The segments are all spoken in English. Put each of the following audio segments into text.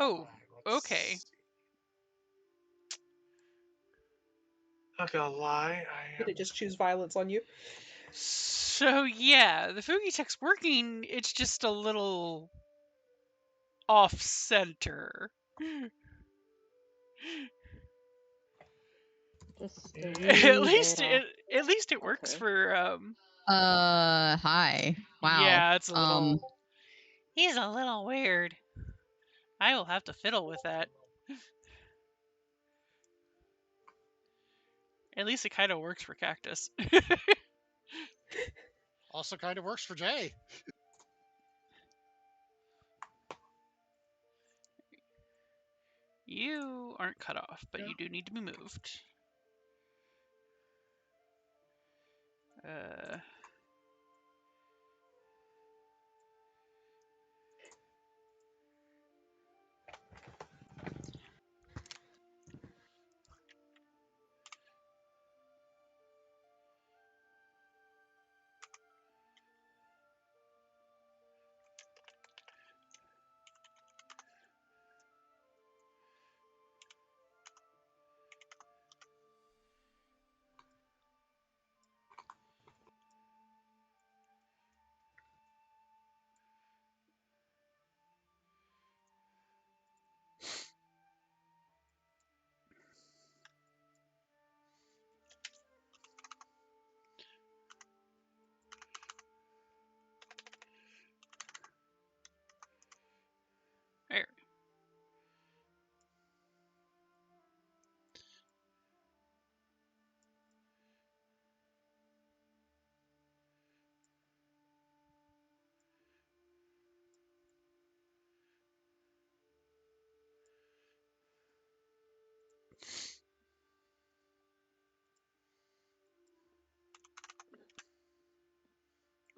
Oh, okay. Not gonna lie, Did it just choose violence on you? So yeah, the Fugi tech's working. It's just a little off center. Just a wee At least bit it works Okay. for Hi. Wow. Yeah, it's a little. He's a little weird. I will have to fiddle with that. At least it kind of works for Cactus. Also kind of works for Jay. You aren't cut off, but you do need to be moved. There.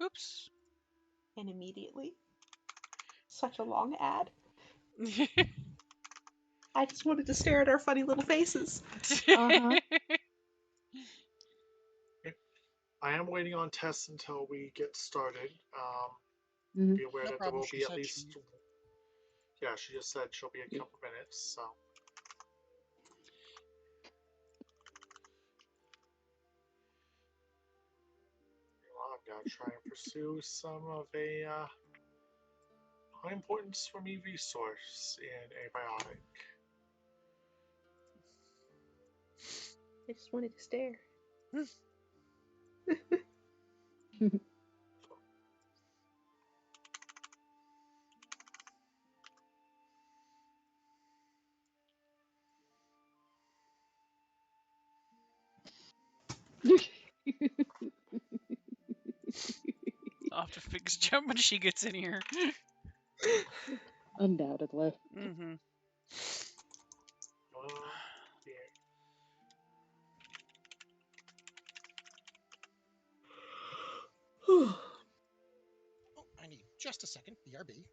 Oops. And immediately, such a long ad. I just wanted to stare at our funny little faces. Uh-huh. I am waiting on Tess until we get started. Mhm. Be aware No that problem, there will she be at said least. Yeah, she just said she'll be a couple minutes, so. Well, I'm gonna try and pursue some of a high importance for me resource in abiotic. I just wanted to stare. I'll have to fix Jump when she gets in here. Undoubtedly. Mm-hmm. Yeah. Oh, I need just a second. BRB.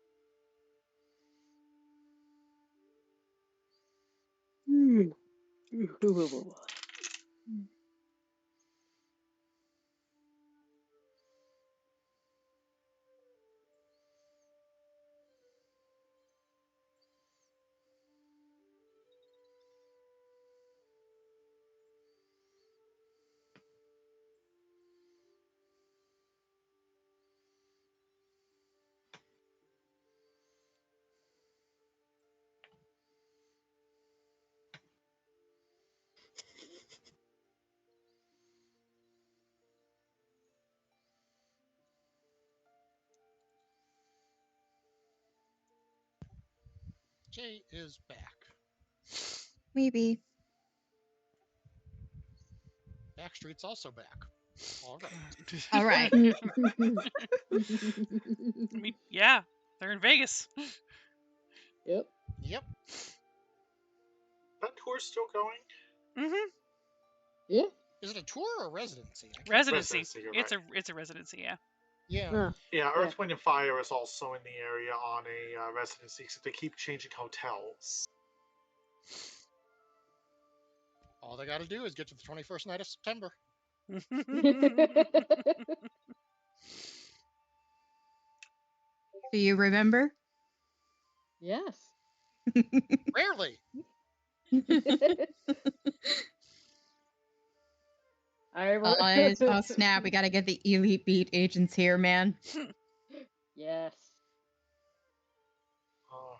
Jay is back. Maybe. Backstreet's also back. All right. All right. I mean, yeah, they're in Vegas. Yep. Yep. That tour's still going? Mm-hmm. Yeah. Is it a tour or residency? I can't- Residency. Residency, you're It's right. a residency. Yeah. Yeah. Huh. Yeah, Yeah. Earth, Wind, and Fire is also in the area on a residency, except they keep changing hotels. All they got to do is get to the 21st night of September. Do you remember? Yes. Rarely. I remember. Oh snap! We gotta get the Elite Beat agents here, man. Yes. Oh,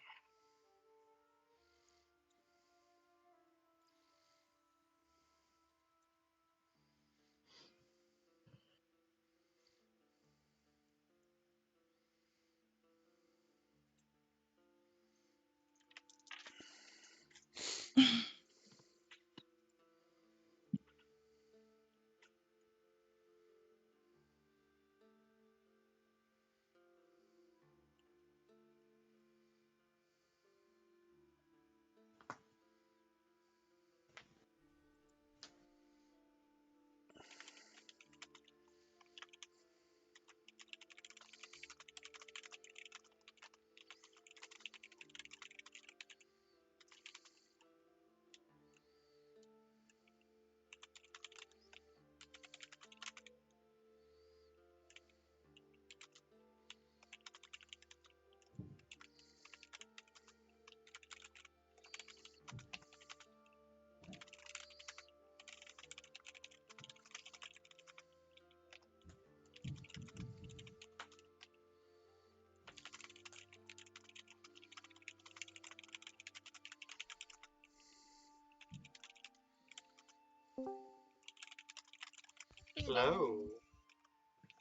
Bing hello. bong.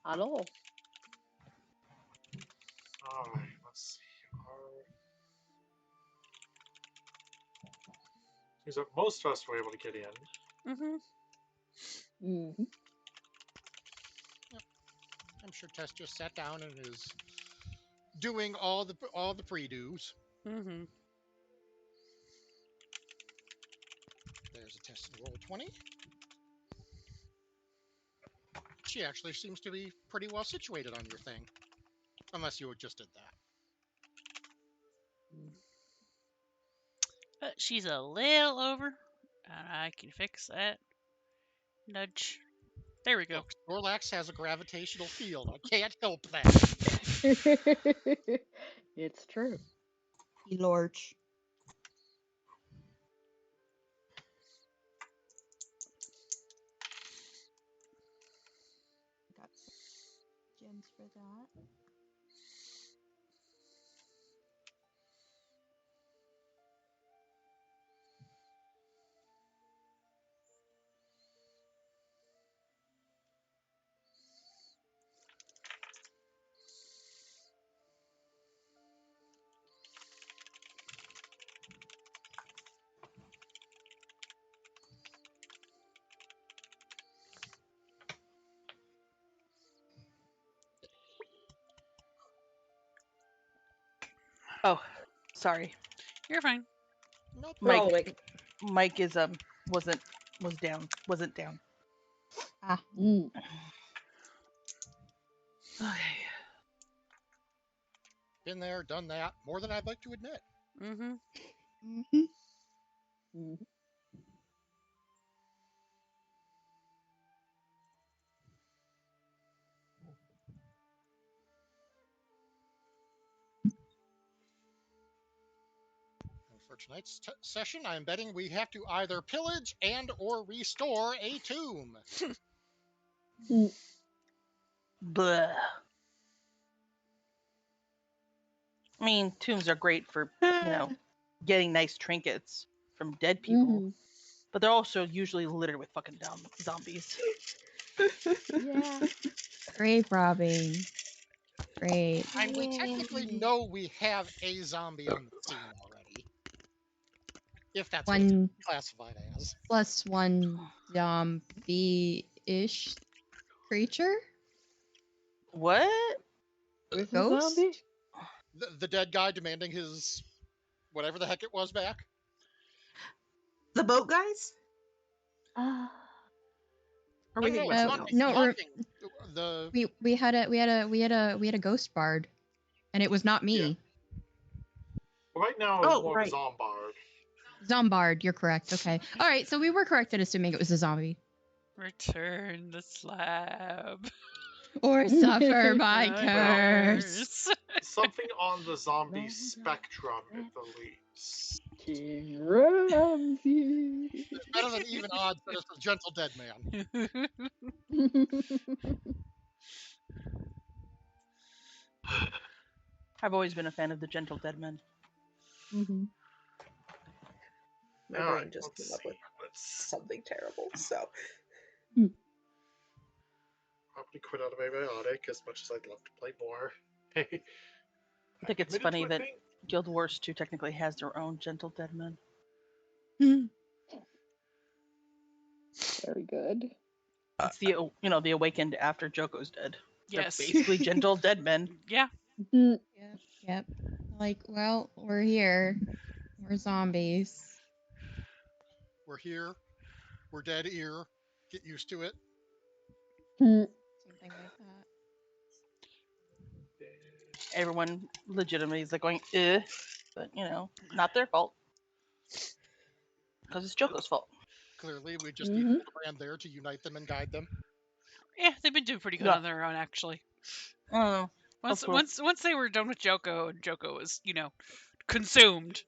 Hello. Alright, let's see. Seems like most of us were able to get in. Mm-hmm. Mm-hmm. I'm sure Tess just sat down and is doing all the pre-dos. Mm-hmm. There's a test in roll 20. She actually seems to be pretty well situated on your thing. Unless you just did that. She's a little over. And I can fix that. Nudge. There we go. Look, Snorlax has a gravitational field. I can't help that. It's true. Lorch. Got gems for that. Oh, sorry. You're fine. No Mike, problem. Mike is wasn't down. Ah. Mm. Okay. Been there, done that. More than I'd like to admit. Mm-hmm. Mm-hmm. Mm-hmm. And for tonight's session, I'm betting we have to either pillage and or restore a tomb. Mm. Blah. I mean, tombs are great for, getting nice trinkets from dead people, Mhm. but they're also usually littered with fucking dumb zombies. Yeah. Grave robbing. Great. And we technically know we have a zombie on the scene already. If that's what it's One classified as. +1 zombie-ish creature? What? With a Ghost? zombie? The dead guy demanding his whatever the heck it was back. The boat guys? Ah. Or No, we no, think no, it's about Uh, not something the else? no, haunting. The we had a ghost bard, and it was not me. Right now, it's Oh, more right. of a zombard. Zombard, you're correct. Okay. All right, so we were correct in assuming it was a zombie. Return the slab. Or suffer my My curse. Something on the zombie No, spectrum, at the least. King Ramsey. It's better than even odds that it's a gentle dead man. I've always been a fan of the Gentle Dead Men. Mhm. My All brain right, just let's came up see. with Let's something terrible. So probably quit out of Abiotic as much as I'd love to play more. I think it's Committed funny to a that thing. Guild Wars 2 technically has their own Gentle Dead Men. Very good. It's the awakened after Joko's dead. Yes. They're basically Gentle Dead Men. Yeah. Mhm. Yep. Like, well, we're here. We're zombies. We're here. We're dead ear. Get used to it. Mhm. Something like that. Everyone legitimately is like going, eh. But, not their fault. Because it's Joko's fault. Clearly, we just need Mhm. Hildebrand there to unite them and guide them. Yeah, they've been doing pretty good Yeah. on their own, actually. Oh, Once, course. once they were done with Joko, and Joko was, consumed.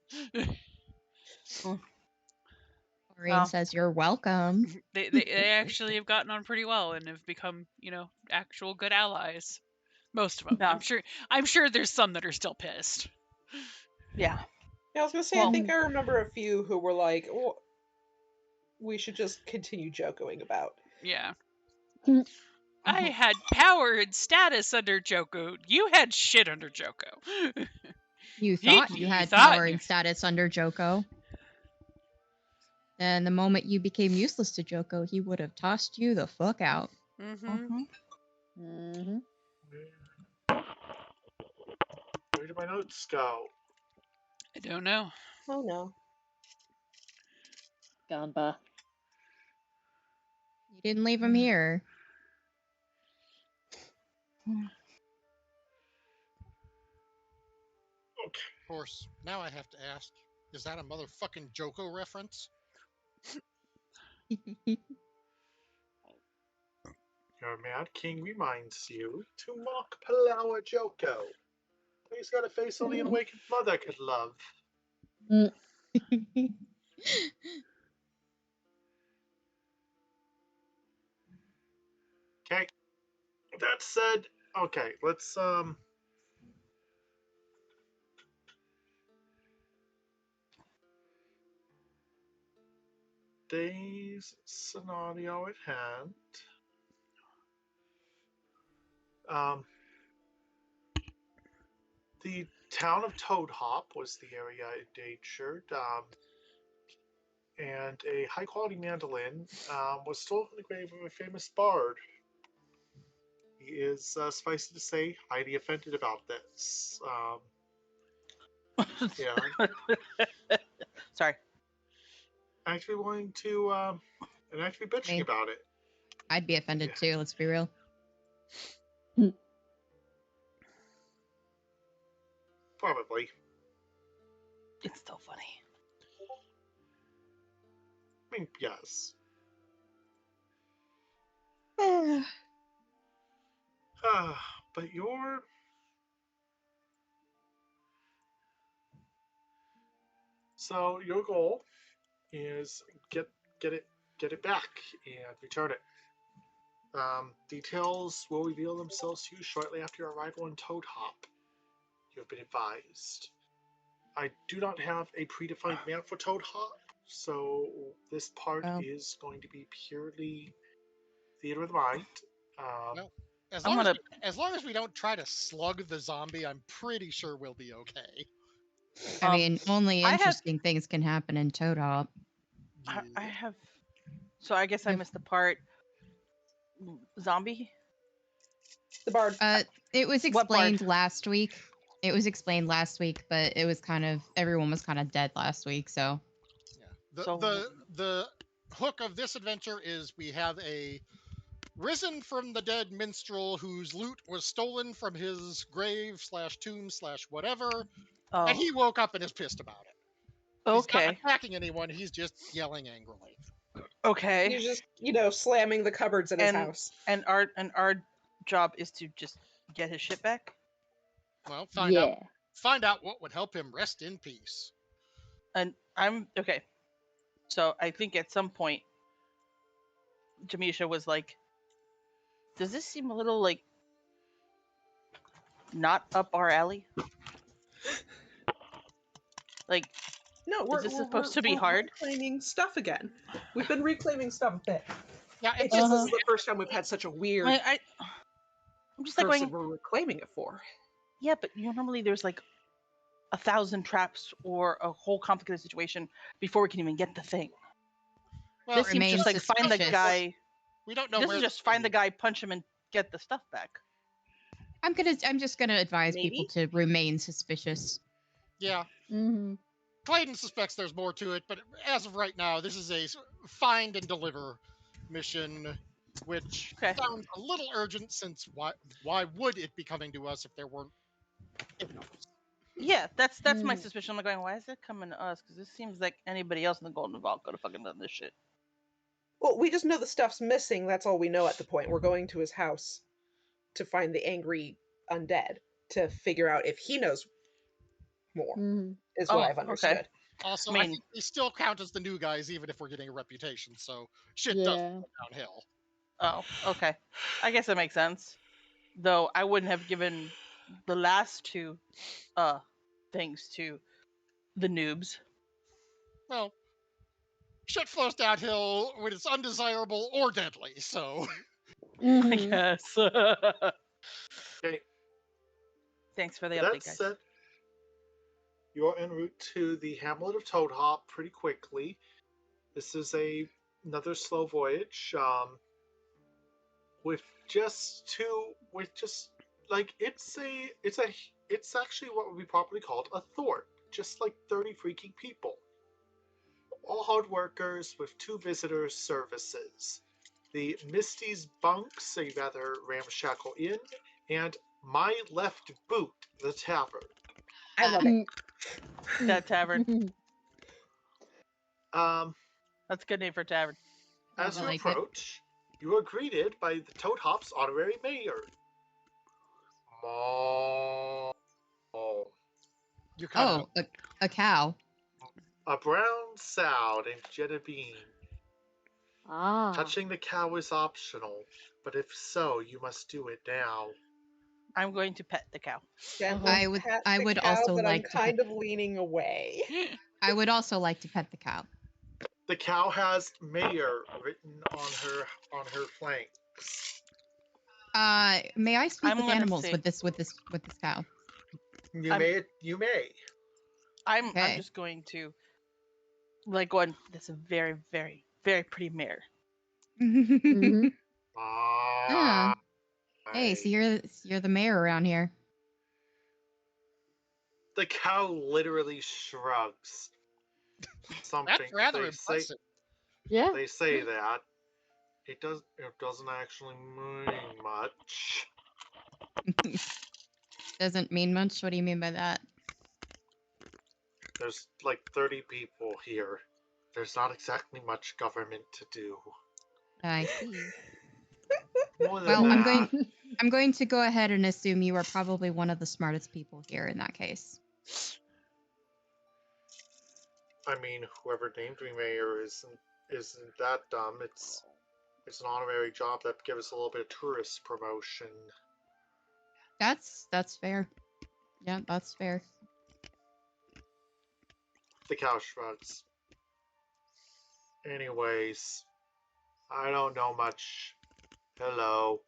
Maureen Oh. says you're welcome. They actually have gotten on pretty well and have become, actual good allies. Most of them. Yeah. I'm sure there's some that are still pissed. Yeah. yeah, I was gonna say Well- I think I remember a few who were like, well, we should just continue joking about. Yeah. Mhm. I had power and status under Joko. You had shit under Joko. You thought you had power and status under Joko. And the moment you became useless to Joko, he would have tossed you the fuck out. Mm-hmm. Mhm. Where did my notes go? I don't know. Oh no. Gamba. You didn't leave him here. Okay. Of course, now I have to ask, is that a motherfucking Joko reference? Your Mad King reminds you to mock Palawa Joko. He's got a face only an awakened mother could love. Okay. That said, okay, let's today's scenario at hand. The town of Toad Hop was the area endangered, and a high-quality mandolin was stolen from the grave of a famous bard. He is, suffice it to say, highly offended about this. Yeah, Sorry. actually wanting to, and actually bitching Me. about it. I'd be offended Yeah. too, let's be real. Probably. It's so funny. I mean, yes. But your goal is get it back and return it. Details will reveal themselves to you shortly after your arrival in Toad Hop. You have been advised. I do not have a predefined map for Toad Hop, so this part Oh. is going to be purely theater of the mind. No. As I'm long as we don't try to slug the zombie, I'm pretty sure we'll be okay. I mean, only I have- interesting things can happen in Toad Hop. I have. So I guess I Yep. missed the part. Zombie. The bard. It was What part? explained last week. It was explained last week, but it was everyone was kind of dead last week, so. Yeah. The, So- the hook of this adventure is we have a risen from the dead minstrel whose loot was stolen from his grave / tomb / whatever, Oh. and he woke up and is pissed about it. He's not Okay. attacking anyone, he's just yelling angrily. Okay. He's just, slamming the cupboards in his And- house. And our job is to just get his shit back. Well, Yeah. find out what would help him rest in peace. And I'm okay. So I think at some point, Jamisha was like, "Does this seem a little like not up our alley? Like, No, this supposed to be hard? Reclaiming stuff again. We've been reclaiming stuff a bit. Yeah, It's just this is the first time we've had such a weird I'm just like person going, we're reclaiming it for. yeah, but normally there's like 1,000 traps or a whole complicated situation before we can even get the thing. well, This seems remain just like find the suspicious. guy. we don't know This where is just find the guy, punch him, and get the stuff back. I'm just gonna advise people Maybe? to remain suspicious. Yeah, Mm-hmm. Clayton suspects there's more to it, but as of right now, this is a find and deliver mission, which Okay. sounds a little urgent since why would it be coming to us if there weren't hypnos? Yeah, that's my Mm. suspicion. I'm like going, why is it coming to us? Because this seems like anybody else in the Golden Vault could have fucking done this shit. Well, we just know the stuff's missing. That's all we know at the point. We're going to his house to find the angry undead to figure out if he knows more, Mm-hmm. is what Oh, I've understood. okay. Also, I I mean- think we still count as the new guys, even if we're getting a reputation, so shit does Yeah. go downhill. Oh, okay. I guess that makes sense. Though I wouldn't have given the last two things to the noobs. Well, shit flows downhill when it's undesirable or deadly, so Mm-hmm. I guess. Okay, Thanks for the with that update, guys. said, you're en route to the hamlet of Toad Hop pretty quickly. This is another slow voyage. It's actually what would be properly called a thorp. Just like 30 freaking people. All hard workers with 2 visitors services. The Misty's Bunks, a rather ramshackle inn, and My Left Boot, the tavern. I love it. That tavern. Um, That's a good name for a tavern. as I you like it. approach, you are greeted by the Toad Hop's honorary mayor. Maw. you kind of Oh, a cow. A brown sow named Jenna Bean. Ah. Touching the cow is optional, but if so, you must do it now. I'm going to pet the cow. Gently I would- pat I the would cow, also but like I'm to kind of leaning away. I would also like to pet the cow. The cow has mayor written on her flanks. May I speak I'm with gonna animals say- with this cow? You may. I'm Okay. just going to like going. That's a very, very, very pretty mare. Mm-hmm. Ah. Hey, so you're the mayor around here. The cow literally shrugs. Something that's rather they say, impressive. Yeah. they say that it doesn't actually mean much. Doesn't mean much. What do you mean by that? There's like 30 people here. There's not exactly much government to do. I see. More than Well, that, I'm going to go ahead and assume you are probably one of the smartest people here in that case. I mean, whoever named me mayor isn't that dumb. It's an honorary job that gives us a little bit of tourist promotion. That's fair. Yeah, that's fair. The cow shrugs. Anyways, I don't know much. Hello.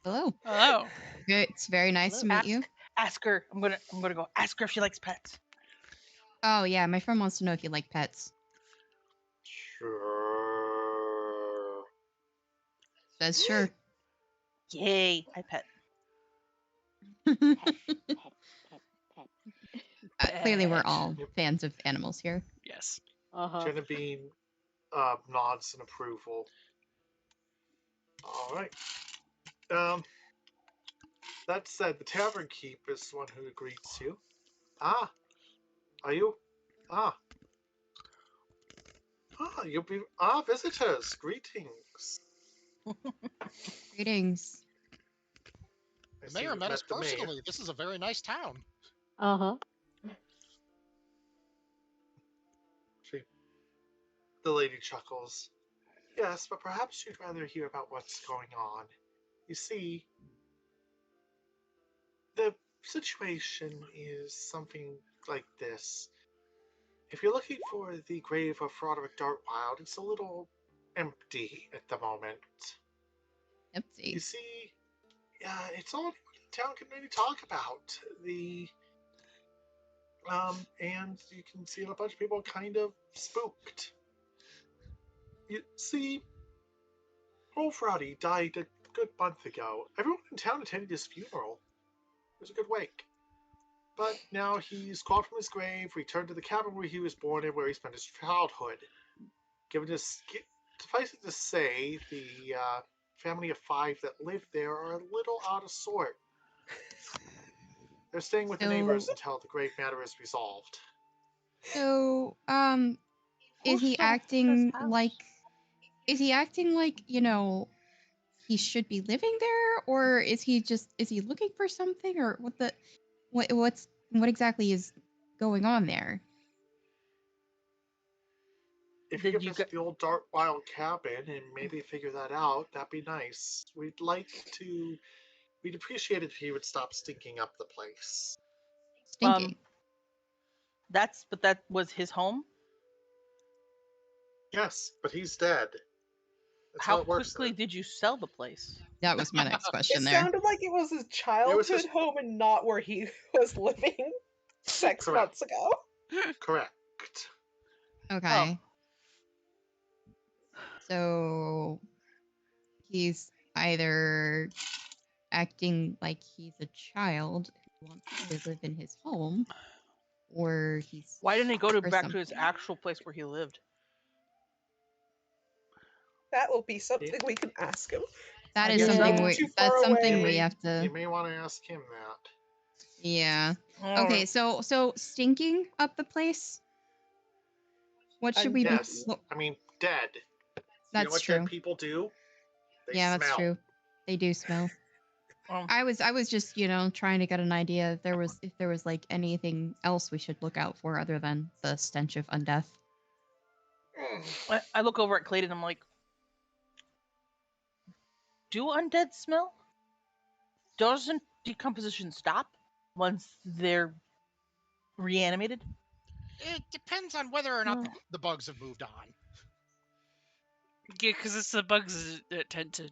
Hello. Hello. It's very nice to meet you. Ask her. I'm gonna go. Ask her if she likes pets. Oh yeah, my friend wants to know if you like pets. Sure. Says sure. Yay, I pet. Clearly, we're Pet. all Yep. fans of animals here. Yes. Uh-huh. Jenna Bean nods in approval. All right. That said, the tavern keep is the one who greets you. Ah, are you? Ah, you'll be visitors. Greetings. Greetings. I The see mayor you've met us the mayor. personally. This is a very nice town. Uh-huh. The lady chuckles. Yes, but perhaps you'd rather hear about what's going on. You see, the situation is something like this. If you're looking for the grave of Roderick Dartwild, it's a little empty at the moment. You Empty. see, it's all the town can really talk about. And you can see a bunch of people kind of spooked. You see, old Roddy died a good month ago. Everyone in town attended his funeral. It was a good wake. But now he's called from his grave, returned to the cabin where he was born and where he spent his childhood. Suffice it to say, the family of 5 that live there are a little out of sort. They're staying with the neighbors until the grave matter is resolved. So, is Who he sold his acting house? like? Is he acting like, he should be living there, or is he looking for something, or what exactly is going on there? If you Did could you visit the old Dartwild cabin and maybe figure that out, that'd be nice. We'd appreciate it if he would stop stinking up the place. Stinking. But that was his home. Yes, but he's dead. That's How it works quickly then. did you sell the place? That was my next It question there. sounded like it was his childhood home and not where he was living 6 Correct. months ago. Correct. Okay. So he's either acting like he's a child who wants to live in his home, or he's Why didn't he go for back to his something. actual place where he lived? That will be something we can ask him. That I is guess something so. we. Too That's far something away. we have You to. may want to ask him that. Yeah. All Okay. right. So stinking up the place. What should we be? Yes, I mean dead. You know That's what true. dead people do? They Yeah, smell. that's true. They do smell. Um, I was just trying to get an idea if there was like anything else we should look out for other than the stench of undeath. I look over at Clayton. I'm like, do undead smell? Doesn't decomposition stop once they're reanimated? It depends on whether or not Oh. the bugs have moved on. Yeah, because it's the bugs that tend to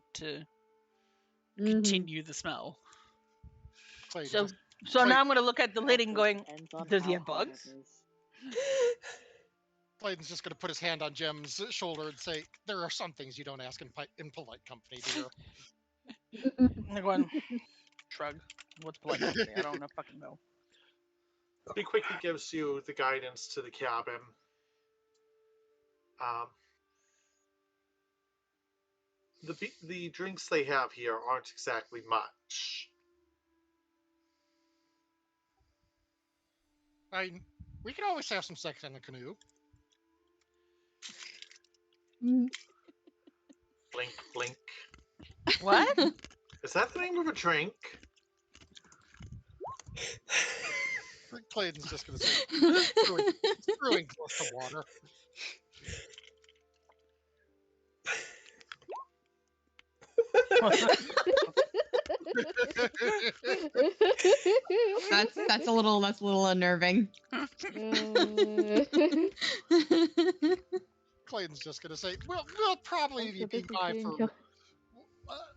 Mhm. continue the smell. Clayton So, just- so Clay- now I'm gonna look at the lady and Also going, depends on does he how have hot it bugs? is. Clayton's just going to put his hand on Jim's shoulder and say, "There are some things you don't ask in polite company, dear." I'm going, shrug. What's polite company? I don't know. Fucking know. He quickly gives you the guidance to the cabin. The drinks they have here aren't exactly much. We can always have some sex in the canoe. Blink, blink. What? Is that the name of a drink? Clayton's just going to say, screwing close to water. That's a little unnerving. Clayton's just going to say, "We'll probably Also, be this is by being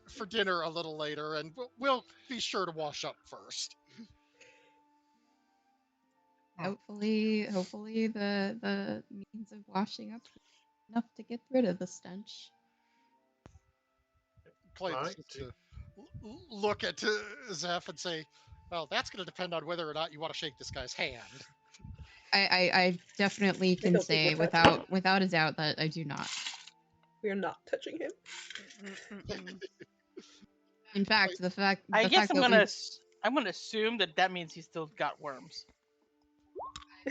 for dinner a little later, and we'll be sure to wash up first." Hopefully the means of washing up enough to get rid of the stench. Clayton's Right. just to look at Zeph and say, "Well, that's going to depend on whether or not you want to shake this guy's hand." I definitely can don't think say we're touching him. without a doubt that I do not. We are not touching him. Mm-mm-mm. In fact, the fact I the guess fact I'm that gonna we I'm gonna assume that means he's still got worms.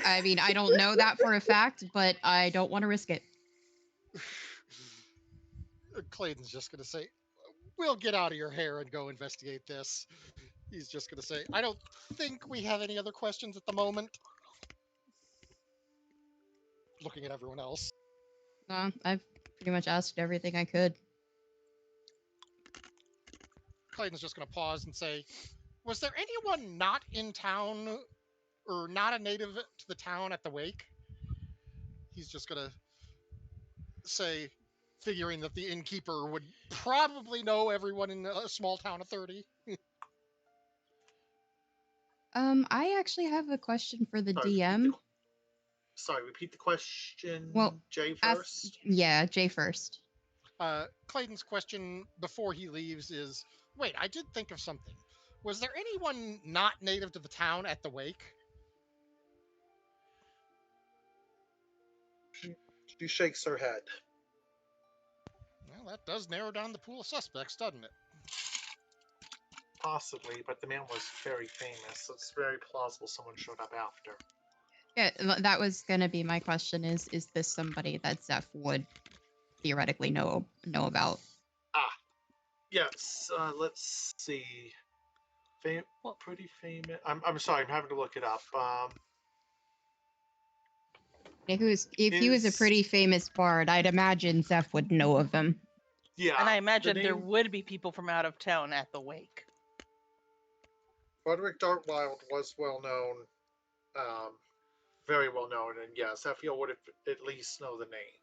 I mean, I don't know that for a fact, but I don't want to risk it. Clayton's just going to say, "We'll get out of your hair and go investigate this." He's just going to say, "I don't think we have any other questions at the moment." Looking at everyone else. I've pretty much asked everything I could. Clayton's just going to pause and say, "Was there anyone not in town or not a native to the town at the wake?" He's just going to say, figuring that the innkeeper would probably know everyone in a small town of 30. I actually have a question for the Sorry, DM. repeat the question. Well, Jay first. Yeah, Jay first. Clayton's question before he leaves is, wait, I did think of something. Was there anyone not native to the town at the wake? She shakes her head. Well, that does narrow down the pool of suspects, doesn't it? Possibly, but the man was very famous, so it's very plausible someone showed up after. Yeah, that was gonna be my question. Is this somebody that Zeph would theoretically know about? Yes, let's see. Well- Pretty famous. I'm sorry, I'm having to look it up. If he was a Is- pretty famous bard, I'd imagine Zeph would know of him. Yeah. And I the imagine there name would be people from out of town at the wake. Roderick Dartwild was well known, very well known, and yes, Zephiel would at least know the name.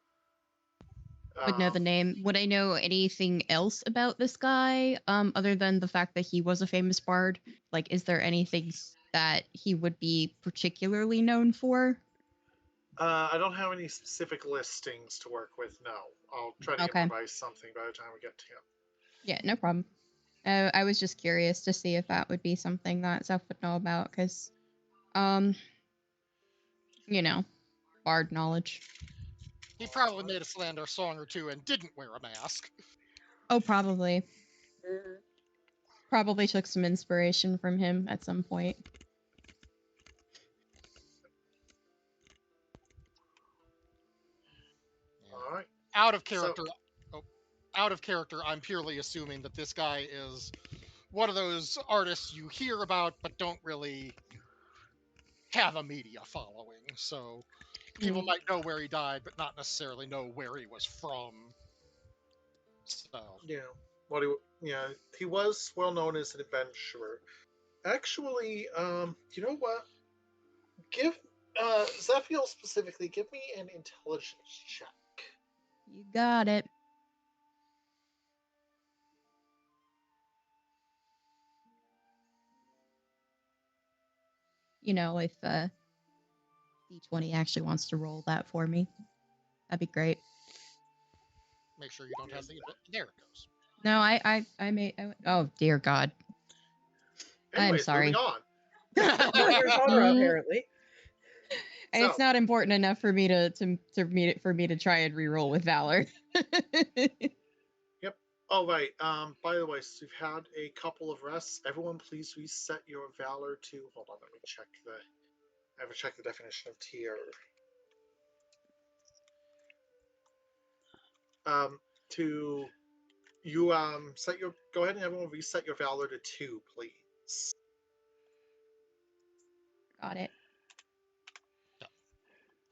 Would know the name. Would I know anything else about this guy, other than the fact that he was a famous bard? Like, is there anything that he would be particularly known for? I don't have any specific listings to work with. No, I'll try to Okay. improvise something by the time we get to him. Yeah, no problem. I was just curious to see if that would be something that Zeph would know about, because, you know, bard knowledge. He probably made a slander song or two and didn't wear a mask. Oh, probably. Probably took some inspiration from him at some point. All right. Out of character. Out of character, I'm purely assuming that this guy is one of those artists you hear about but don't really have a media following. So people might know where he died, but not necessarily know where he was from. So Yeah, he was well known as an adventurer. Actually, you know what? Give Zephiel specifically, give me an intelligence check. You got it. You know, if D20 actually wants to roll that for me, that'd be great. make sure you don't have the. There it goes. No, I made. Oh dear God. Anyways, I'm sorry. moving on. Not your genre, apparently. And it's So- not important enough for me to try and re-roll with Valor. Oh right. By the way, so we've had a couple of rests. Everyone, please reset your valor to. Hold on, let me check the. I have to check the definition of tier. To you set your. Go ahead and everyone reset your valor to 2, please. Got it.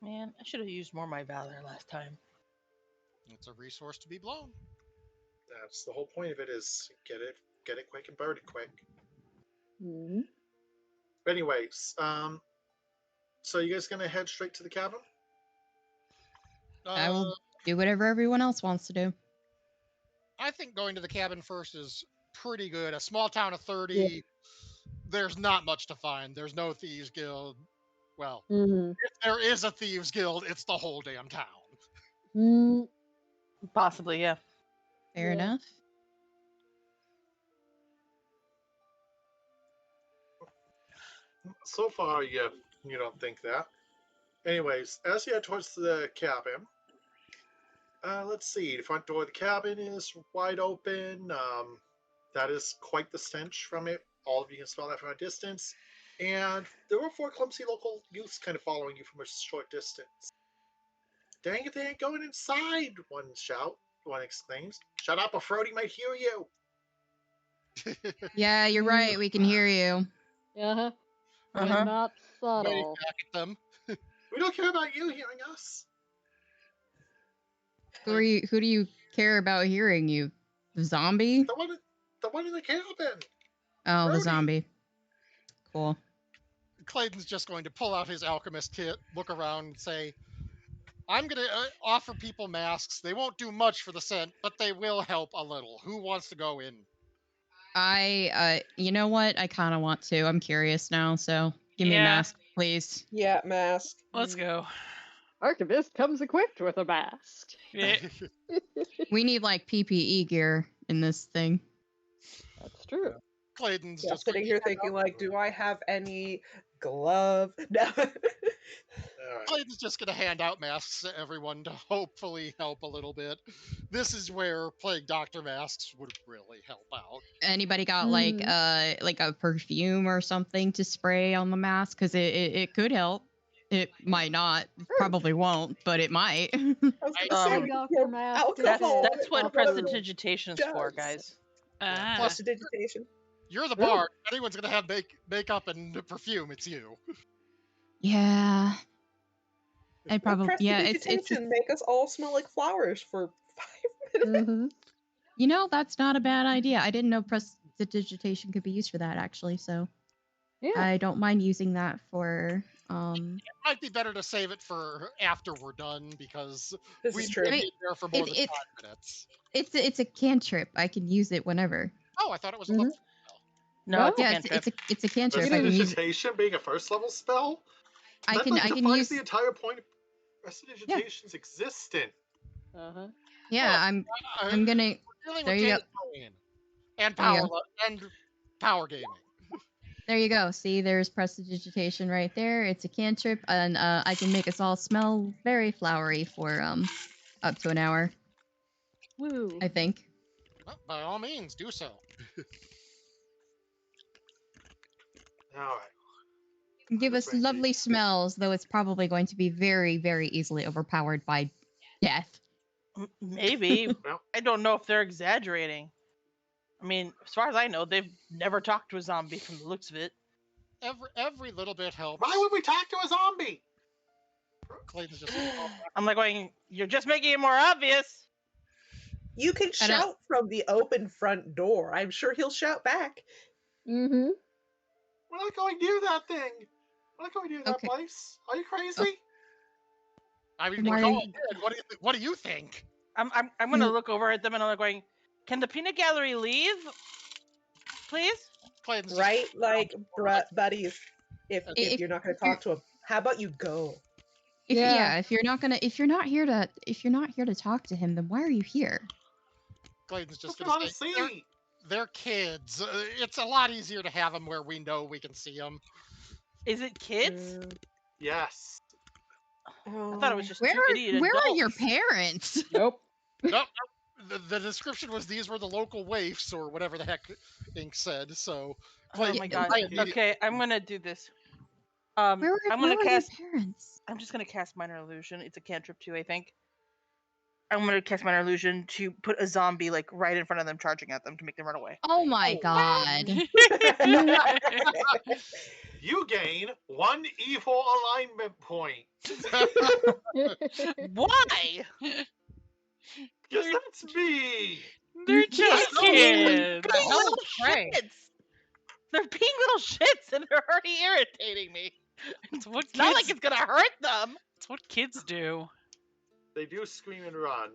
Man, I should have used more of my valor last time. It's a resource to be blown. That's the whole point of it, is get it quick and burn it quick. Mhm. Anyways, so you guys gonna head straight to the cabin? I will do whatever everyone else wants to do. I think going to the cabin first is pretty good. A small town of 30, there's not much to find. There's no thieves guild. Well, Mm. if there is a thieves guild, it's the whole damn town. Mm. Possibly, yeah. Fair Yeah. enough. So far, you don't think that. Anyways, as you head towards the cabin, let's see. The front door of the cabin is wide open. That is quite the stench from it. All of you can smell that from a distance. And there were 4 clumsy local youths kind of following you from a short distance. Dang it, they ain't going inside! One exclaims. Shut up, or Frody might hear you! Yeah, you're right. We can hear you. Uh-huh. We're Uh-huh. not Wave subtle. back at them. We don't care about you hearing us. Who do you care about hearing you? The zombie? The one in the cabin! Oh, the Rudy. zombie. Cool. Clayton's just going to pull out his alchemist kit, look around, and say, I'm going to offer people masks. They won't do much for the scent, but they will help a little. Who wants to go in? You know what? I kind of want to. I'm curious now, so give me a Yeah. mask, please. Yeah, mask. Let's go. Archivist comes equipped with a mask. Yeah. We need like PPE gear in this thing. That's true. Clayton's Yeah, just sitting here thinking like, do I have any glove? No. Alright. Clayton's just going to hand out masks to everyone to hopefully help a little bit. This is where Plague Doctor masks would really help out. Anybody got Mhm. like a perfume or something to spray on the mask? Because it could help. It might not. Probably won't, but it might. I was gonna say Um, we could Doctor pour mask alcohol. That's what Upper- prestidigitation is for, Does. guys. Ah. Prestidigitation. You're the bard. If anyone's going to have makeup and perfume, it's you. Yeah. I'd probably it's Prestidigitation make us all smell like flowers for 5 minutes. Mhm. you know, that's not a bad idea. I didn't know prestidigitation could be used for that actually, so Yeah. I don't mind using that for Might be better to save it for after we're done because This we is true. may I mean, be there for more than it- 5 minutes. it's a cantrip. I can use it whenever. Oh, I thought it was a Mhm. level. No, No. it's a Yeah, cantrip. it's a cantrip. I can use Prestidigitation being a first level spell? I That can like I can defies use the entire point of prestidigitation's existence. Uh-huh. yeah, I'm gonna Dealing there with you James go. Lane and There you power go. and power gaming. There you go. See, there's prestidigitation right there. It's a cantrip, and I can make us all smell very flowery for up to an hour, Woo. I think. Well, by all means, do so. Alright. Give us Friendly. lovely smells, though it's probably going to be very, very easily overpowered by death. Maybe. Well, I don't know if they're exaggerating. I mean, as far as I know, they've never talked to a zombie from the looks of it. Every little bit helps. why would we talk to a zombie? Clayton's just I'm like going, you're just making it more obvious. You can I don't- shout from the open front door. I'm sure he'll shout back. Mm-hmm. We're not going near that thing. We're not going near that Okay. place. Are you crazy? Okay. I mean, Why we're are going you- in. What do you think? I'm gonna look over at them and I'm going, can the peanut gallery leave? Please? Clayton's Right? Like, buddies, if If- you're not going to talk to him, how about you go? Yeah. If you're not here to talk to him, then why are you here? Clayton's just Just want gonna to say see. they're kids. It's a lot easier to have them where we know we can see them. Is it kids? Mm, Yes. I thought it was just Where two idiot are adults. your parents? Nope. Nope. The description was these were the local waifs or whatever the heck Ink said. So Oh Clayton, my god. I immediately- Okay, I'm gonna do this. Where I'm gonna are cast. your parents? I'm just gonna cast minor illusion. It's a cantrip too, I think. I'm gonna cast minor illusion to put a zombie like right in front of them, charging at them to make them run away. Oh my god. You gain 1 evil alignment point. Why? Because that's me. They're just They're kids. being Oh, little pray. shits. They're being little shits and they're already irritating me. It's what It's not like kids. it's gonna hurt them. It's what kids do. They do scream and run.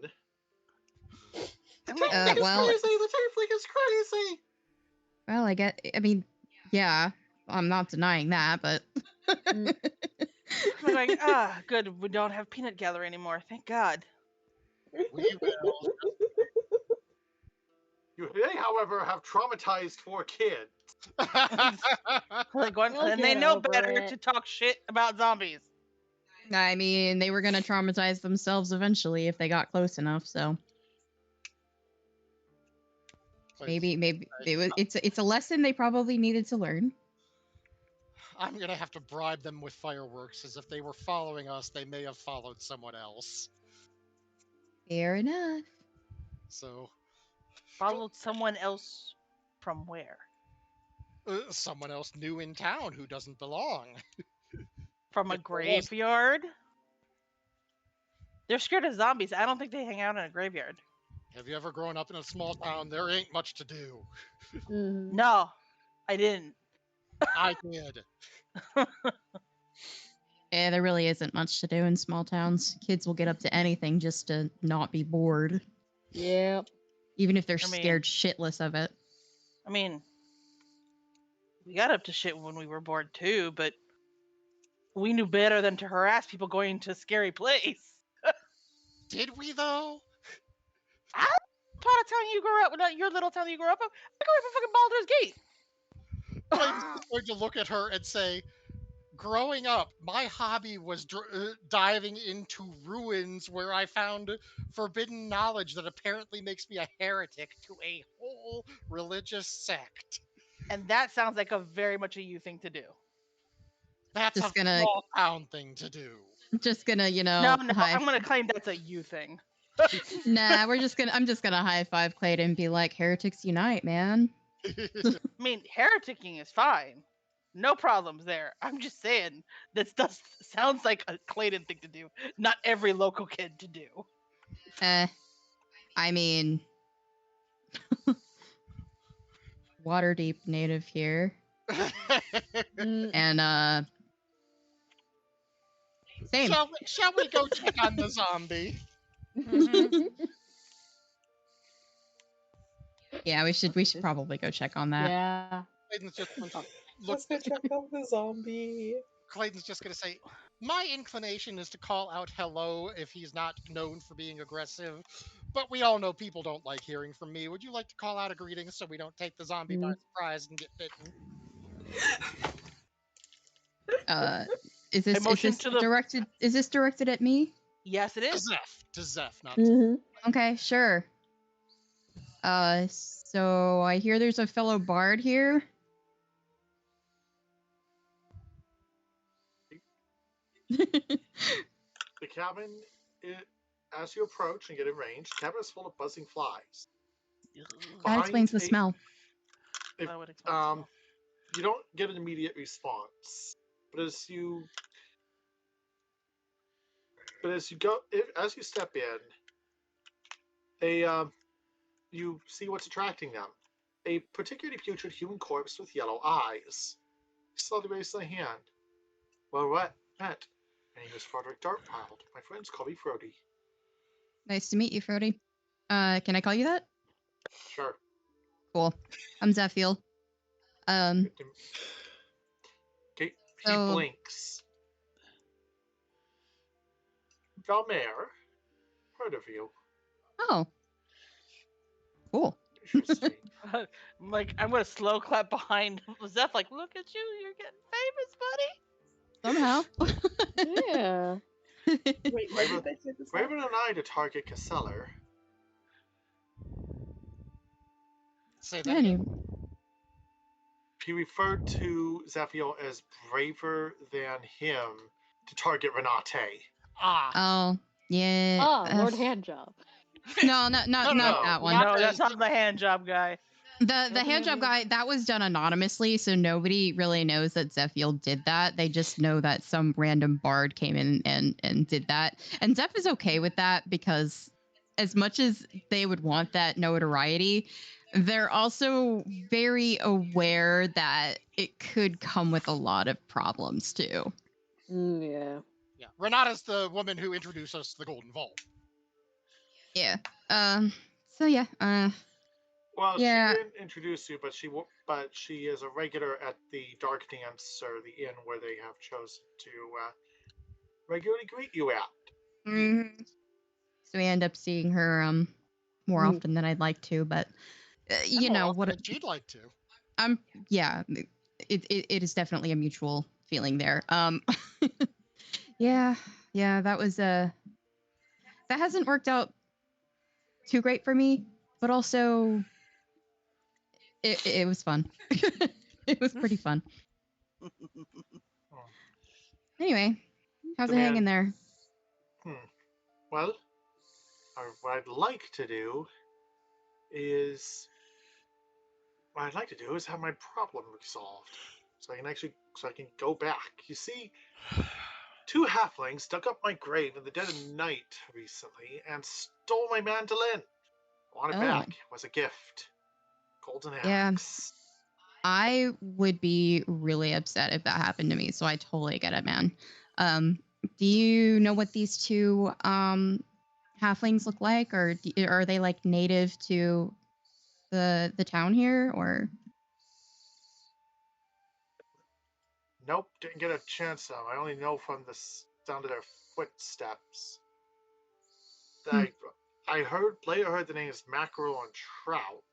The I'm like, tiefling is well- crazy. The tiefling is crazy. Well, I mean, yeah, I'm not denying that, but I'm like, good. We don't have peanut gallery anymore. Thank God. We will. You may, however, have traumatized 4 kids. Like going, We'll and they get know over better it. to talk shit about zombies. I mean, they were gonna traumatize themselves eventually if they got close enough. So maybe it's a lesson they probably needed to learn. I'm gonna have to bribe them with fireworks, as if they were following us, they may have followed someone else. Fair enough. So, Followed someone else from where? someone else new in town who doesn't belong. From a If there was- graveyard? They're scared of zombies. I don't think they hang out in a graveyard. Have you ever grown up in a small town? There ain't much to do. Mhm. No, I didn't. I did. Yeah, there really isn't much to do in small towns. Kids will get up to anything just to not be bored, Yep. even if they're I mean- scared shitless of it. I mean, we got up to shit when we were bored too, but we knew better than to harass people going to a scary place. Did we, though? Part of town you grew up, not your little town you grew up in. I grew up in fucking Baldur's Gate. I'm going to look at her and say, growing up, my hobby was diving into ruins where I found forbidden knowledge that apparently makes me a heretic to a whole religious sect. And that sounds like a very much a you thing to do. That's Just a gonna- small town thing to do. Just gonna, No, high. I'm gonna claim that's a you thing. Nah, I'm just gonna high five Clayton and be like, heretics unite, man. I mean, hereticking is fine. No problems there. I'm just saying that stuff sounds like a Clayton thing to do, not every local kid to do. I mean, Waterdeep native here, Mm, and same. Shall we go check on the zombie? Yeah, we should probably go check on that. yeah. Clayton's just going to look. Let's go check out the zombie. Clayton's just going to say, my inclination is to call out hello if he's not known for being aggressive, but we all know people don't like hearing from me. Would you like to call out a greeting so we don't take the zombie by surprise and get bitten? Is this motion to the- directed? Is this directed at me? Yes, it To is. Zeph, not Mhm. Okay, sure. So I hear there's a fellow bard here. The cabin, as you approach and get in range, the cabin is full of buzzing flies. That explains the Behind a- smell. If, That would explain the smell. you don't get an immediate response, but as you step in, you see what's attracting them. A particularly putrid human corpse with yellow eyes. He slowly raises a hand. Well, what? Matt. My name is Frederick Dartfield. My friends call me Frody. Nice to meet you, Frody. Can I call you that? Sure. Cool. I'm Zephiel. Okay, he So- blinks. Valmere, heard of you. Oh. Cool. Interesting. I'm gonna slow clap behind Zeph, like, look at you, you're getting famous, buddy. Somehow. Yeah. Wait, what did they say this time? Raven and I to target Casseller. say that. Anyway. He referred to Zephiel as braver than him to target Renate. Oh, yeah. Lord Handjob. No, not No, that one. No, that's not the hand job guy. The hand job guy, that was done anonymously, so nobody really knows that Zephiel did that. They just know that some random bard came in and did that. And Zeph is okay with that because as much as they would want that notoriety, they're also very aware that it could come with a lot of problems too. Yeah. Yeah, Renata's the woman who introduced us to the Golden Vault. Yeah. So yeah. Well, Yeah. she didn't introduce you, but she is a regular at the Dark Dance, or the inn where they have chosen to regularly greet you at. Mhm. So we end up seeing her more Mm. often than I'd like to, but And you more know often what? than she'd like to. Yeah, it is definitely a mutual feeling there. Yeah, that was that hasn't worked out too great for me, but also it was fun. It was pretty fun. Anyway, how's The it hanging man- there? Well, what I'd like to do is have my problem resolved, so I can go back. You see, two halflings dug up my grave in the dead of night recently and stole my mandolin. I want it Oh. back. It was a gift. Golden Yeah. axe. I would be really upset if that happened to me, so I totally get it, man. Do you know what these two halflings look like, or are they like native to the town here, or? Nope, didn't get a chance to. I only know from the sound of their footsteps. I later heard the names Mackerel and Trout.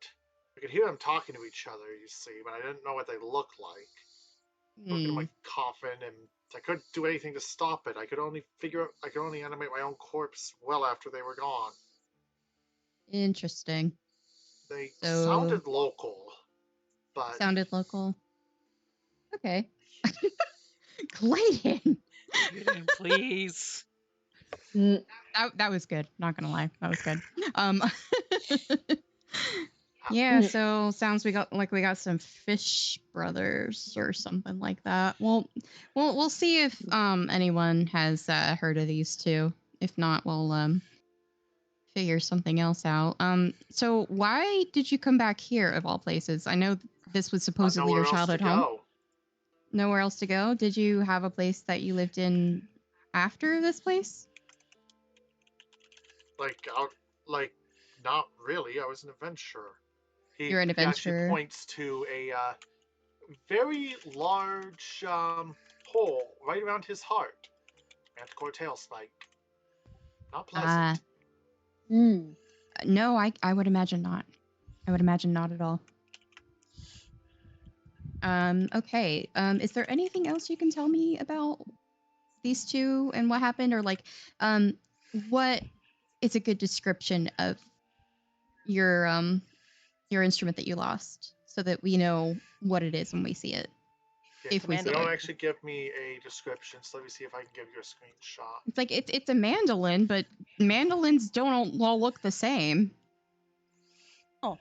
I could hear them talking to each other, you see, but I didn't know what they looked like. Looking at my coffin, and I couldn't do anything to stop it. I could only animate my own corpse well after they were gone. Interesting. They So- sounded local, but Sounded local. Okay. Clayton. Aiden, please. Mm. That was good. Not gonna lie, that was good. Yeah. So sounds we got some fish brothers or something like that. Well, we'll see if anyone has heard of these two. If not, we'll figure something else out. So why did you come back here of all places? I know this was supposedly nowhere your else to childhood home. go. Nowhere else to go. Did you have a place that you lived in after this place? Not really. I was an adventurer. You're an He actually adventurer. points to a very large hole right around his heart. Manticore tail spike. Not pleasant. Mm. No, I would imagine not. I would imagine not at all. Okay. Is there anything else you can tell me about these two and what happened, or like, what is a good description of your instrument that you lost, so that we know what it is when we see it? Yeah, If we they see don't it. actually give me a description, so let me see if I can give you a screenshot. It's like it's a mandolin, but mandolins don't all look the same. Oh.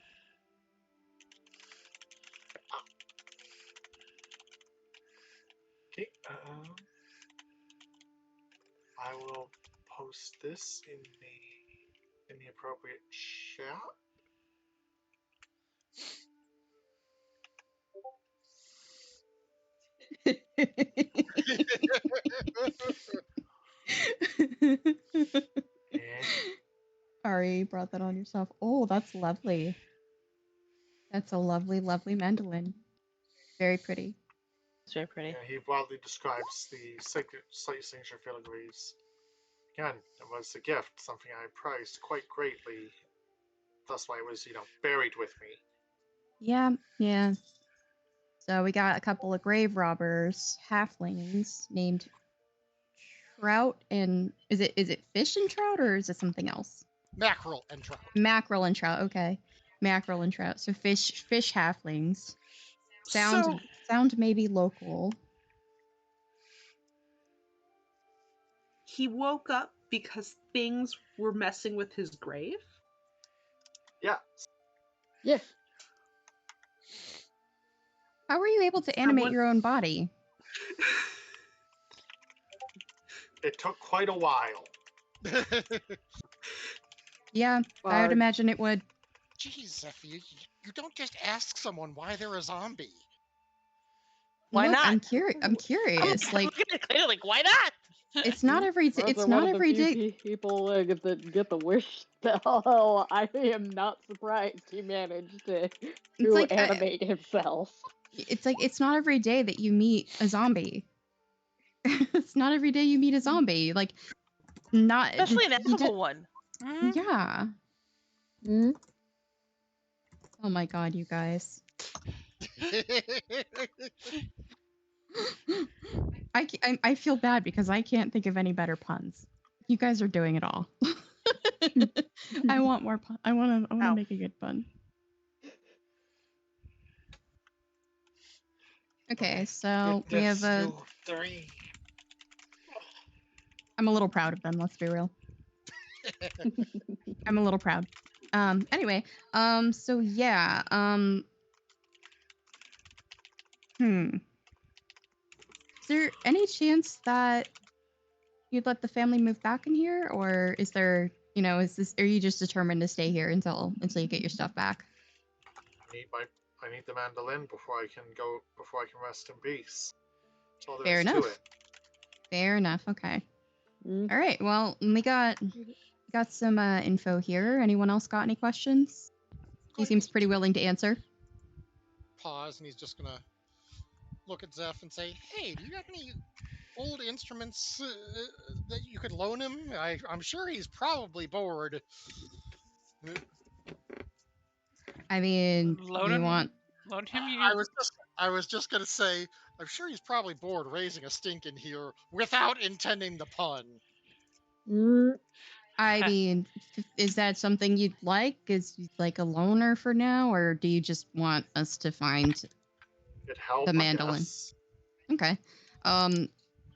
Okay, I will post this in the appropriate chat. And Ari, you brought that on yourself. Oh, that's lovely. That's a lovely, lovely mandolin. Very pretty. It's very pretty. he broadly describes the slight signature filigrees. Again, it was a gift, something I prized quite greatly. That's why it was, buried with me. Yeah. So we got a couple of grave robbers, halflings named Trout and is it fish and trout, or is it something else? Mackerel and trout. Mackerel and trout. Okay, mackerel and trout. So fish halflings. Sound maybe local. He woke up because things were messing with his grave. Yeah. Yeah. How were you able to animate want- your own body? It took quite a while. Yeah, I would imagine it would. Jeez, Zephy, you don't just ask someone why they're a zombie. Why Look, not? I'm curious. I'm Like, looking at Clayton like, why not? it's not every. Those It's are not one of every the day. few people get the wish spell. I am not surprised he managed to like, animate himself. It's like it's not every day that you meet a zombie. It's not every day you meet a zombie. Like, not Especially an he ethical did- one. Mhm. Yeah. Mm. Oh my god, you guys. I feel bad because I can't think of any better puns. You guys are doing it all. I want more pun. I want to Ow. make a good pun. Okay, so we have a. You three. I'm a little proud of them. Let's be real. I'm a little proud. Anyway, so yeah, Is there any chance that you'd let the family move back in here, or is there, are you just determined to stay here until you get your stuff back? I need the mandolin before I can rest in peace. That's all there Fair is to enough. it. Fair enough. Okay. Mm. All right. Well, we got some info here. Anyone else got any questions? He seems pretty willing to answer. Pause, and he's just gonna look at Zeph and say, "Hey, do you have any old instruments that you could loan him? I'm sure he's probably bored." I mean, Loan do you him. want? Loan him I was just gonna say, I'm sure he's probably bored raising a stink in here without intending the pun. Mm. I mean, is that something you'd like? Is you like a loner for now, or do you just want us to find It helped. the mandolin? Okay.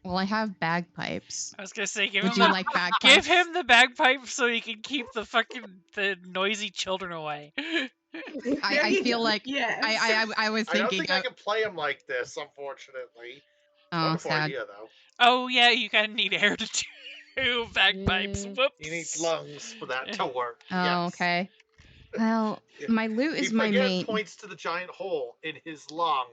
Well, I have bagpipes. I was gonna say, give Would him you the like bagpipes? give him the bagpipe so he can keep the noisy children away. I feel like yes. I was I don't thinking. think I can play him like this, unfortunately. Oh, Wonderful sad. idea, though. Oh yeah, you kind of need air to do bagpipes. Yeah. Whoops. You need lungs for that to work. Oh, yes. okay. Well, Yeah. my loot He is my again main. points to the giant hole in his lung.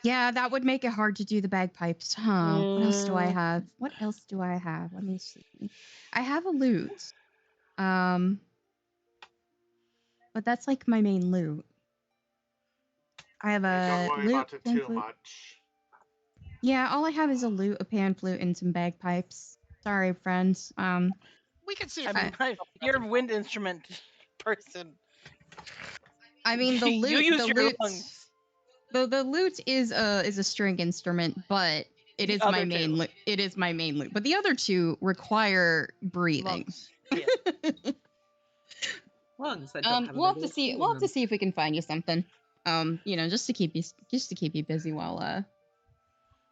Yeah, that would make it hard to do the bagpipes, huh? What else do I Yeah. have? What else do I have? Let me see. I have a loot. But that's like my main loot. I have a Don't worry loot. about it pan too flute. much. Yeah, all I have is a loot, a pan flute, and some bagpipes. Sorry, friends. We can see if I mean, you're a wind instrument person. I mean the loot. You use the your loot. lungs. The loot is a string instrument, but it The is my other main two. loot. It is my main loot. But the other two require breathing. Lungs. Yeah. Lungs that don't have a We'll have to little see. hole We'll in have to them. see if we can find you something. Just to keep you busy while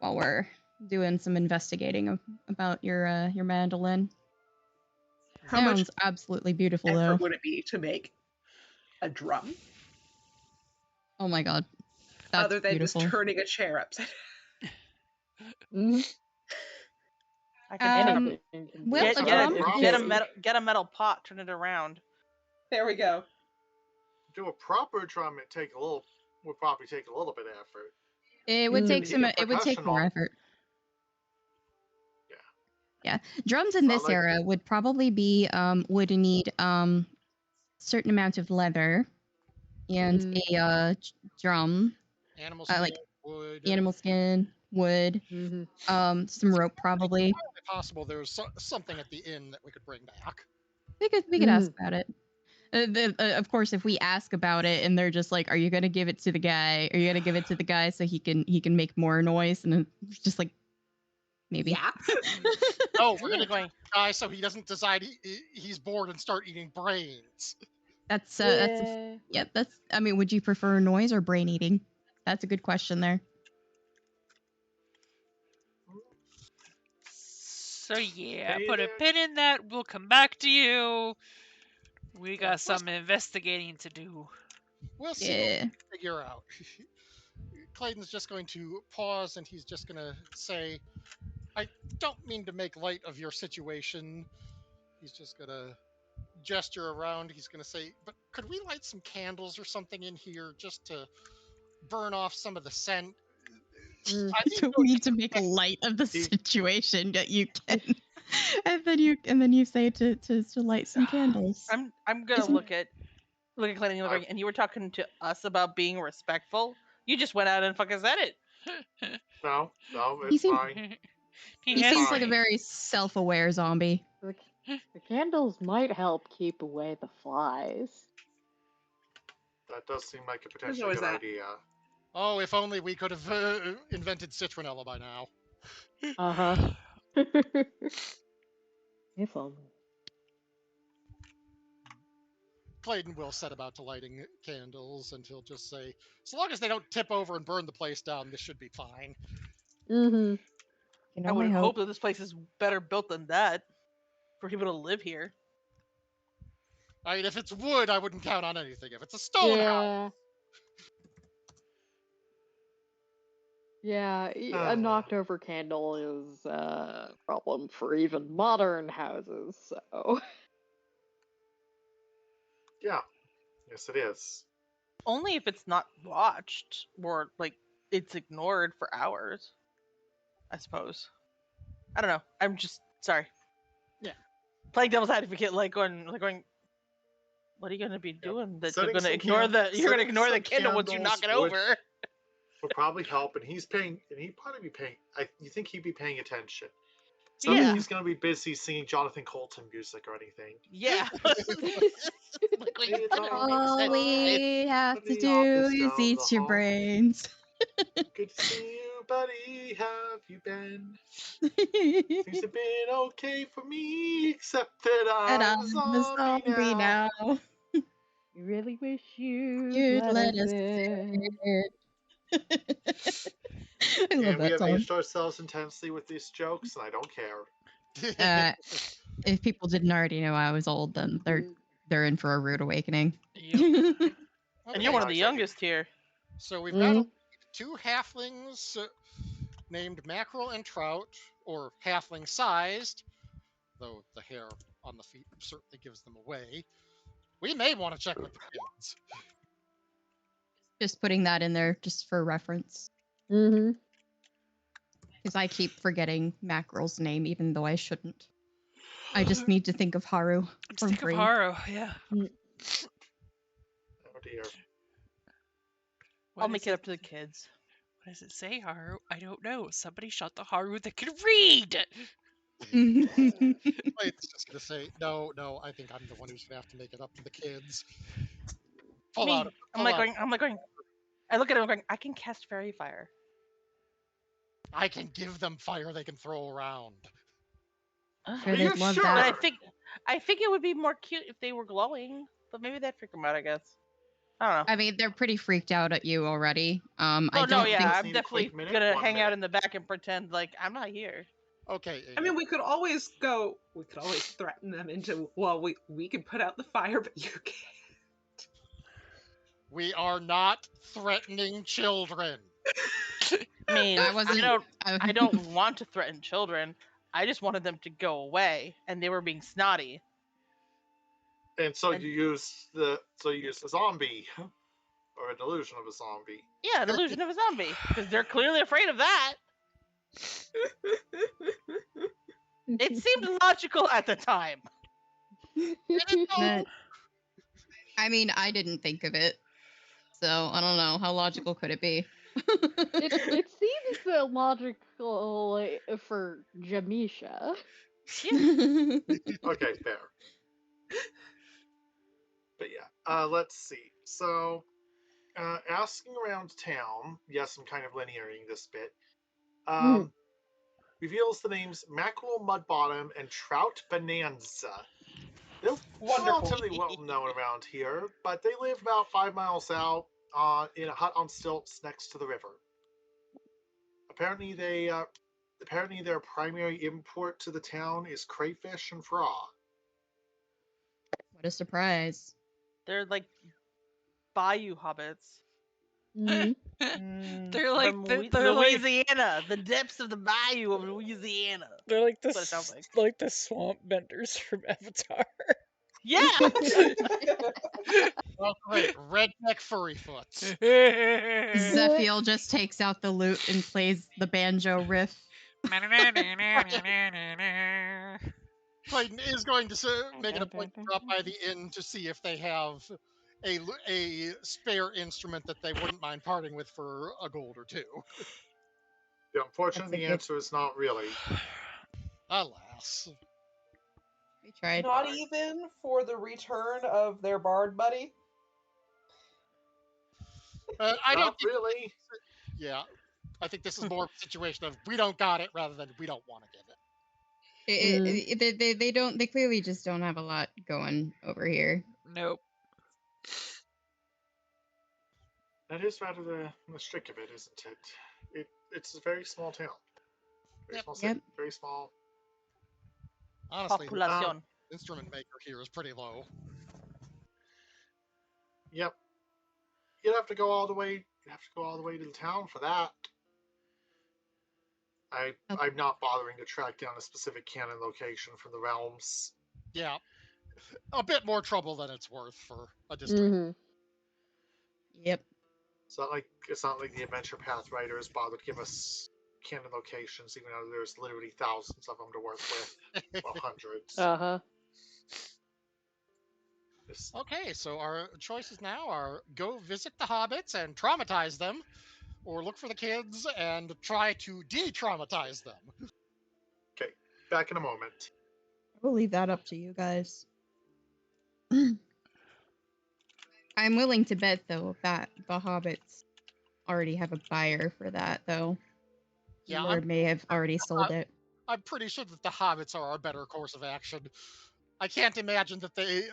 we're doing some investigating about your mandolin. How much Sounds absolutely beautiful, effort though. would it be to make a drum Oh my god, that's other than beautiful. just turning a chair upside? Mm. I can turn Um, up. well, Get, a get, drum a, get, a is- metal, get a metal pot, turn it around. There we go. Do a proper drum, would probably take a little bit of effort. It would take Need a It would take percussion more on- effort. Yeah, drums in Not this like- era would probably be would need certain amount of leather and a drum, animal skin, like wood. animal skin, wood, Mhm. some rope probably. Entirely possible there's something at the inn that we could bring back. We could ask about it. Of course, if we ask about it and they're just like, "Are you gonna give it to the guy? Are you gonna give it to the guy so he can make more noise?" And it's just like, maybe. Yeah. Oh, we're Yeah. gonna guy so he doesn't decide he's bored and start eating brains. That's Yeah. yeah. That's. I mean, would you prefer noise or brain eating? That's a good question there. So yeah, Hey put a there. pin in that. We'll come back to you. We got some investigating to do. We'll see what Yeah. we figure out. Clayton's just going to pause and he's just gonna say, "I don't mean to make light of your situation." He's just gonna gesture around. He's gonna say, "But could we light some candles or something in here just to burn off some of the scent?" Mm. I You don't need to make light of the situation that you can, and then you say to light some candles. I'm gonna Isn't- look at Clayton and look, and you were talking to us about being respectful. You just went out and fucking said it. No, He it's seems- fine. He It's seems like a fine. very self-aware zombie. The candles might help keep away the flies. That does seem like a There's potentially always good that. idea. Oh, if only we could have invented citronella by now. Uh-huh. If only. Clayton will set about to lighting candles, and he'll just say, "As long as they don't tip over and burn the place down, this should be fine." Mm-hmm. You I know, would I hope hope. that this place is better built than that for people to live here. I mean, if it's wood, I wouldn't count on anything. If it's a stone house, Yeah. A knocked over candle is a problem for even modern houses, so. Yeah, yes, it is. Only if it's not watched or like it's ignored for hours. I suppose. I don't know. I'm just sorry. Yeah. Playing devil's advocate, like going. What are you gonna be doing? That you're Setting gonna some ignore the you're gonna setting ignore the some Kindle once you knock it candles over. would probably help, and he'd probably be paying. You think he'd be paying attention? It's not Yeah. like he's gonna be busy singing Jonathan Colton music or anything. Yeah. Like, Hey, it's All we have to the do office is down the eat your hall. brains. Good to see you, buddy. Have you been? Things have been okay for me, except that And I'm I'm a a zombie zombie now. now. You really wish you'd You'd let let us us in. I love And we that have song. aged ourselves intensely with these jokes, and I don't care. If people didn't already know I was old, then they're in for a rude awakening. Yep. Okay, And you're one of Not the exactly. youngest here. so we've got two halflings named Mackerel and Trout, or halfling-sized, though the hair on the feet certainly gives them away. We may want to check with the kids. Just putting that in there just for reference. Mm-hmm. Because I keep forgetting Mackerel's name, even though I shouldn't. I just need to think of Haru. Just from think of Free. Haru, yeah. Oh dear. I'll make it up to the kids. What does it say, Haru? I don't know. Somebody shot the Haru that can read. It's just gonna say, no, I think I'm the one who's gonna have to make it up to the kids. Pull Me. out. I'm like going. I look at him going, I can cast fairy fire. I can give them fire they can throw around. Sure, Are they'd you love sure? But that. I think it would be more cute if they were glowing. But maybe that'd freak them out, I guess. I don't know. I mean, they're pretty freaked out at you already. I Oh, don't no, yeah, think. Just I'm need a definitely quick minute, gonna 1 hang out minute. in the back and pretend like I'm not here. Okay. I mean, we could always threaten them into, well, we can put out the fire, but you can't. We are not threatening children. I mean, I wasn't. I don't want to threaten children. I just wanted them to go away, and they were being snotty. And so And- you use a zombie, or a delusion of a zombie. Yeah, an illusion of a zombie, because they're clearly afraid of that. It seemed logical at the time. But, I mean, I didn't think of it, so I don't know. How logical could it be? It seems logical for Jamisha. Okay, fair. But yeah, let's see. So, asking around town, yes, I'm kind of linearing this bit, reveals the names Mackerel Mudbottom and Trout Bonanza. They're Wonderful. relatively well known around here, but they live about 5 miles out in a hut on stilts next to the river. Apparently, their primary import to the town is crayfish and frog. What a surprise! They're like bayou hobbits. They're like From they're like Louisiana, the depths of the bayou of Louisiana. they're like the That's what it sounds like the swamp benders from Avatar. Yeah. Oh, great. Redneck furry foots. Zephiel just takes out the lute and plays the banjo riff. Clayton is going to make it a point to drop by the inn to see if they have a spare instrument that they wouldn't mind parting with for a gold or two. Unfortunately, the That's okay. answer is not really. Alas. We tried. Not even for the return of their bard buddy. I don't Not think. really. Yeah, I think this is more of a situation of we don't got it rather than we don't want to give it. They clearly just don't have a lot going over here. Nope. That is rather the trick of it, isn't it? It's a very small town. Very Yep. small city. Yep. Very small. Honestly, the Populacion. instrument maker here is pretty low. Yep. You'd have to go all the way. You'd have to go all the way to the town for that. I'm not bothering to track down a specific canon location from the realms. Yeah, a bit more trouble than it's worth for a district. Mm-hmm. Yep. It's not like the Adventure Path writers bothered to give us canon locations, even though there's literally thousands of them to work with. Well, hundreds. Uh-huh. Okay, so our choices now are go visit the hobbits and traumatize them, or look for the kids and try to de-traumatize them. Okay, back in a moment. We'll leave that up to you guys. I'm willing to bet, though, that the hobbits already have a buyer for that, though. Yeah, Or may have already sold it. I'm pretty sure that the hobbits are our better course of action. I can't imagine that the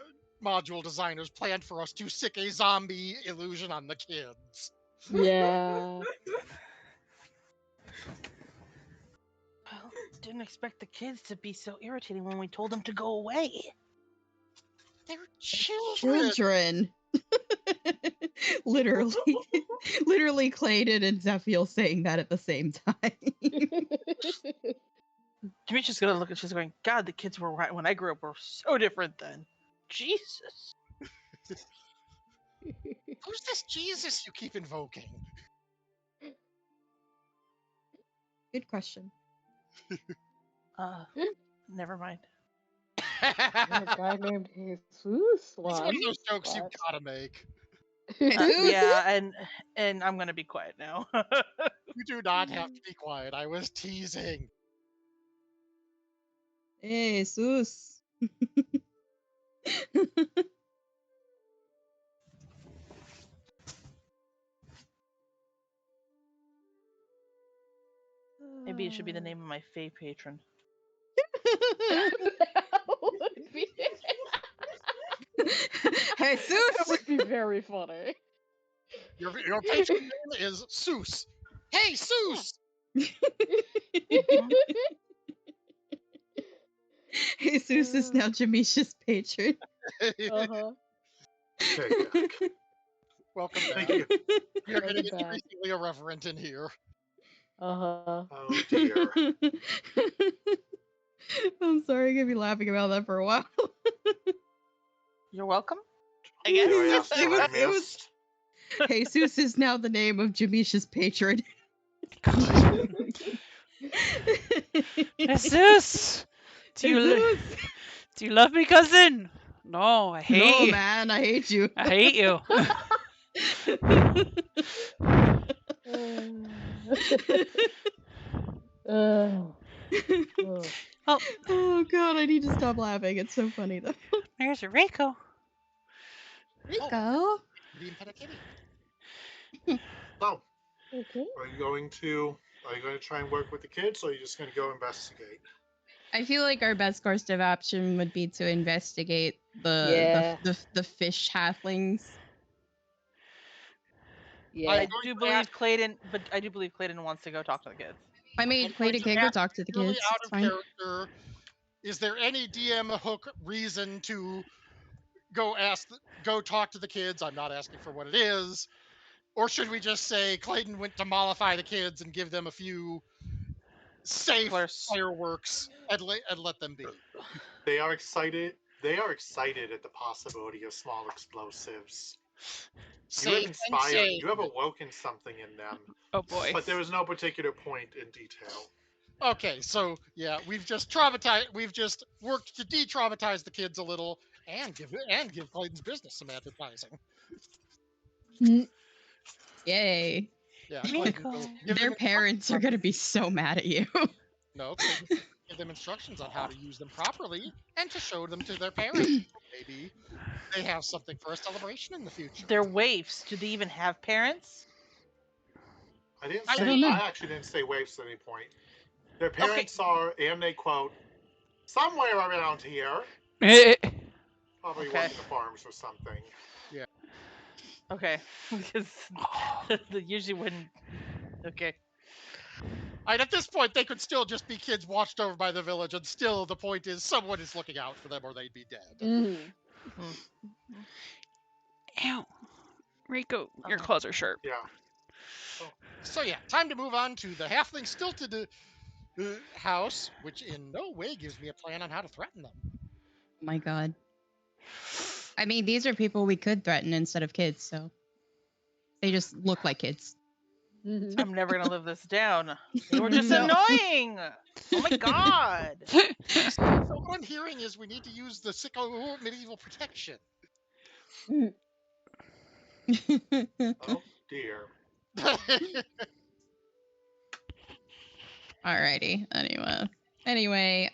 module designers planned for us to sick a zombie illusion on the kids. Yeah. Well, didn't expect the kids to be so irritating when we told them to go away. They're children. Literally. Literally Clayton and Zephiel saying that at the same time. Demetrius gonna look and she's going, God, the kids were right when I grew up were so different then. Jesus. Who's this Jesus you keep invoking? Good question. Never mind. There's a guy named Jesus It's one once. of those jokes you but- gotta make. Yeah, and I'm gonna be quiet now. You do not have to be quiet. I was teasing. Jesus. Maybe it should be the name of my Fae patron. That would be that Jesus. would be very funny. Your patron name is Seuss. Hey, Seuss! Jesus is now Jamisha's patron. Uh-huh. Okay, back. Welcome Thank back. you. We are getting Welcome back. increasingly irreverent in here. Uh-huh. Oh dear. I'm sorry, I'm gonna be laughing about that for a while. You're welcome. I Did I guess. ask what I It was- missed? Jesus is now the name of Jamisha's patron. Jesus! Do you love me, cousin? No, I hate No, you. man, I hate you. I hate you. Oh. Oh god, I need to stop laughing. It's so funny though. There's Rico. Go. Being pet a kitty. So, Okay. are you going to try and work with the kids, or are you just going to go investigate? I feel like our best course of action would be to investigate Yeah. the fish halflings. Yeah. I do believe Clayton, but I do believe Clayton wants to go talk to the kids. I mean, I'm Clayton going can to go talk to the Really kids. out It's of fine. character. Is there any DM hook reason to go talk to the kids? I'm not asking for what it is. Or should we just say Clayton went to mollify the kids and give them a few safe Splurse. fireworks and let them be? They are excited. They are excited at the possibility of small explosives. You have Safe and inspired. safe. You have awoken something in them, Oh boy. but there was no particular point in detail. Okay, so yeah, we've just worked to de-traumatize the kids a little and give Clayton's business some advertising. Yay. Yeah, Clayton will give Their them parents are gonna be so mad at you. no, Clayton will give them instructions on how to use them properly and to show them to their parents. Maybe they have something for a celebration in the future. They're waifs. Do they even have parents? I didn't I say. don't know. I actually didn't say waifs at any point. Their Okay. parents are, and they quote, somewhere around here. Eh, Probably Okay. working the farms or something. Okay. Because they usually wouldn't. Okay. And at this point, they could still just be kids watched over by the village, and still the point is someone is looking out for them or they'd be dead. Mhm. Ow. Rico, your Okay. claws are sharp. Yeah. So yeah, time to move on to the halfling stilted house, which in no way gives me a plan on how to threaten them. Oh my god. I mean, these are people we could threaten instead of kids, so they just look like kids. Mhm. I'm never gonna live this down. They were just No. annoying. Oh my god. So what I'm hearing is we need to use the sicko medieval protection. Oh dear. Alrighty. Anyway,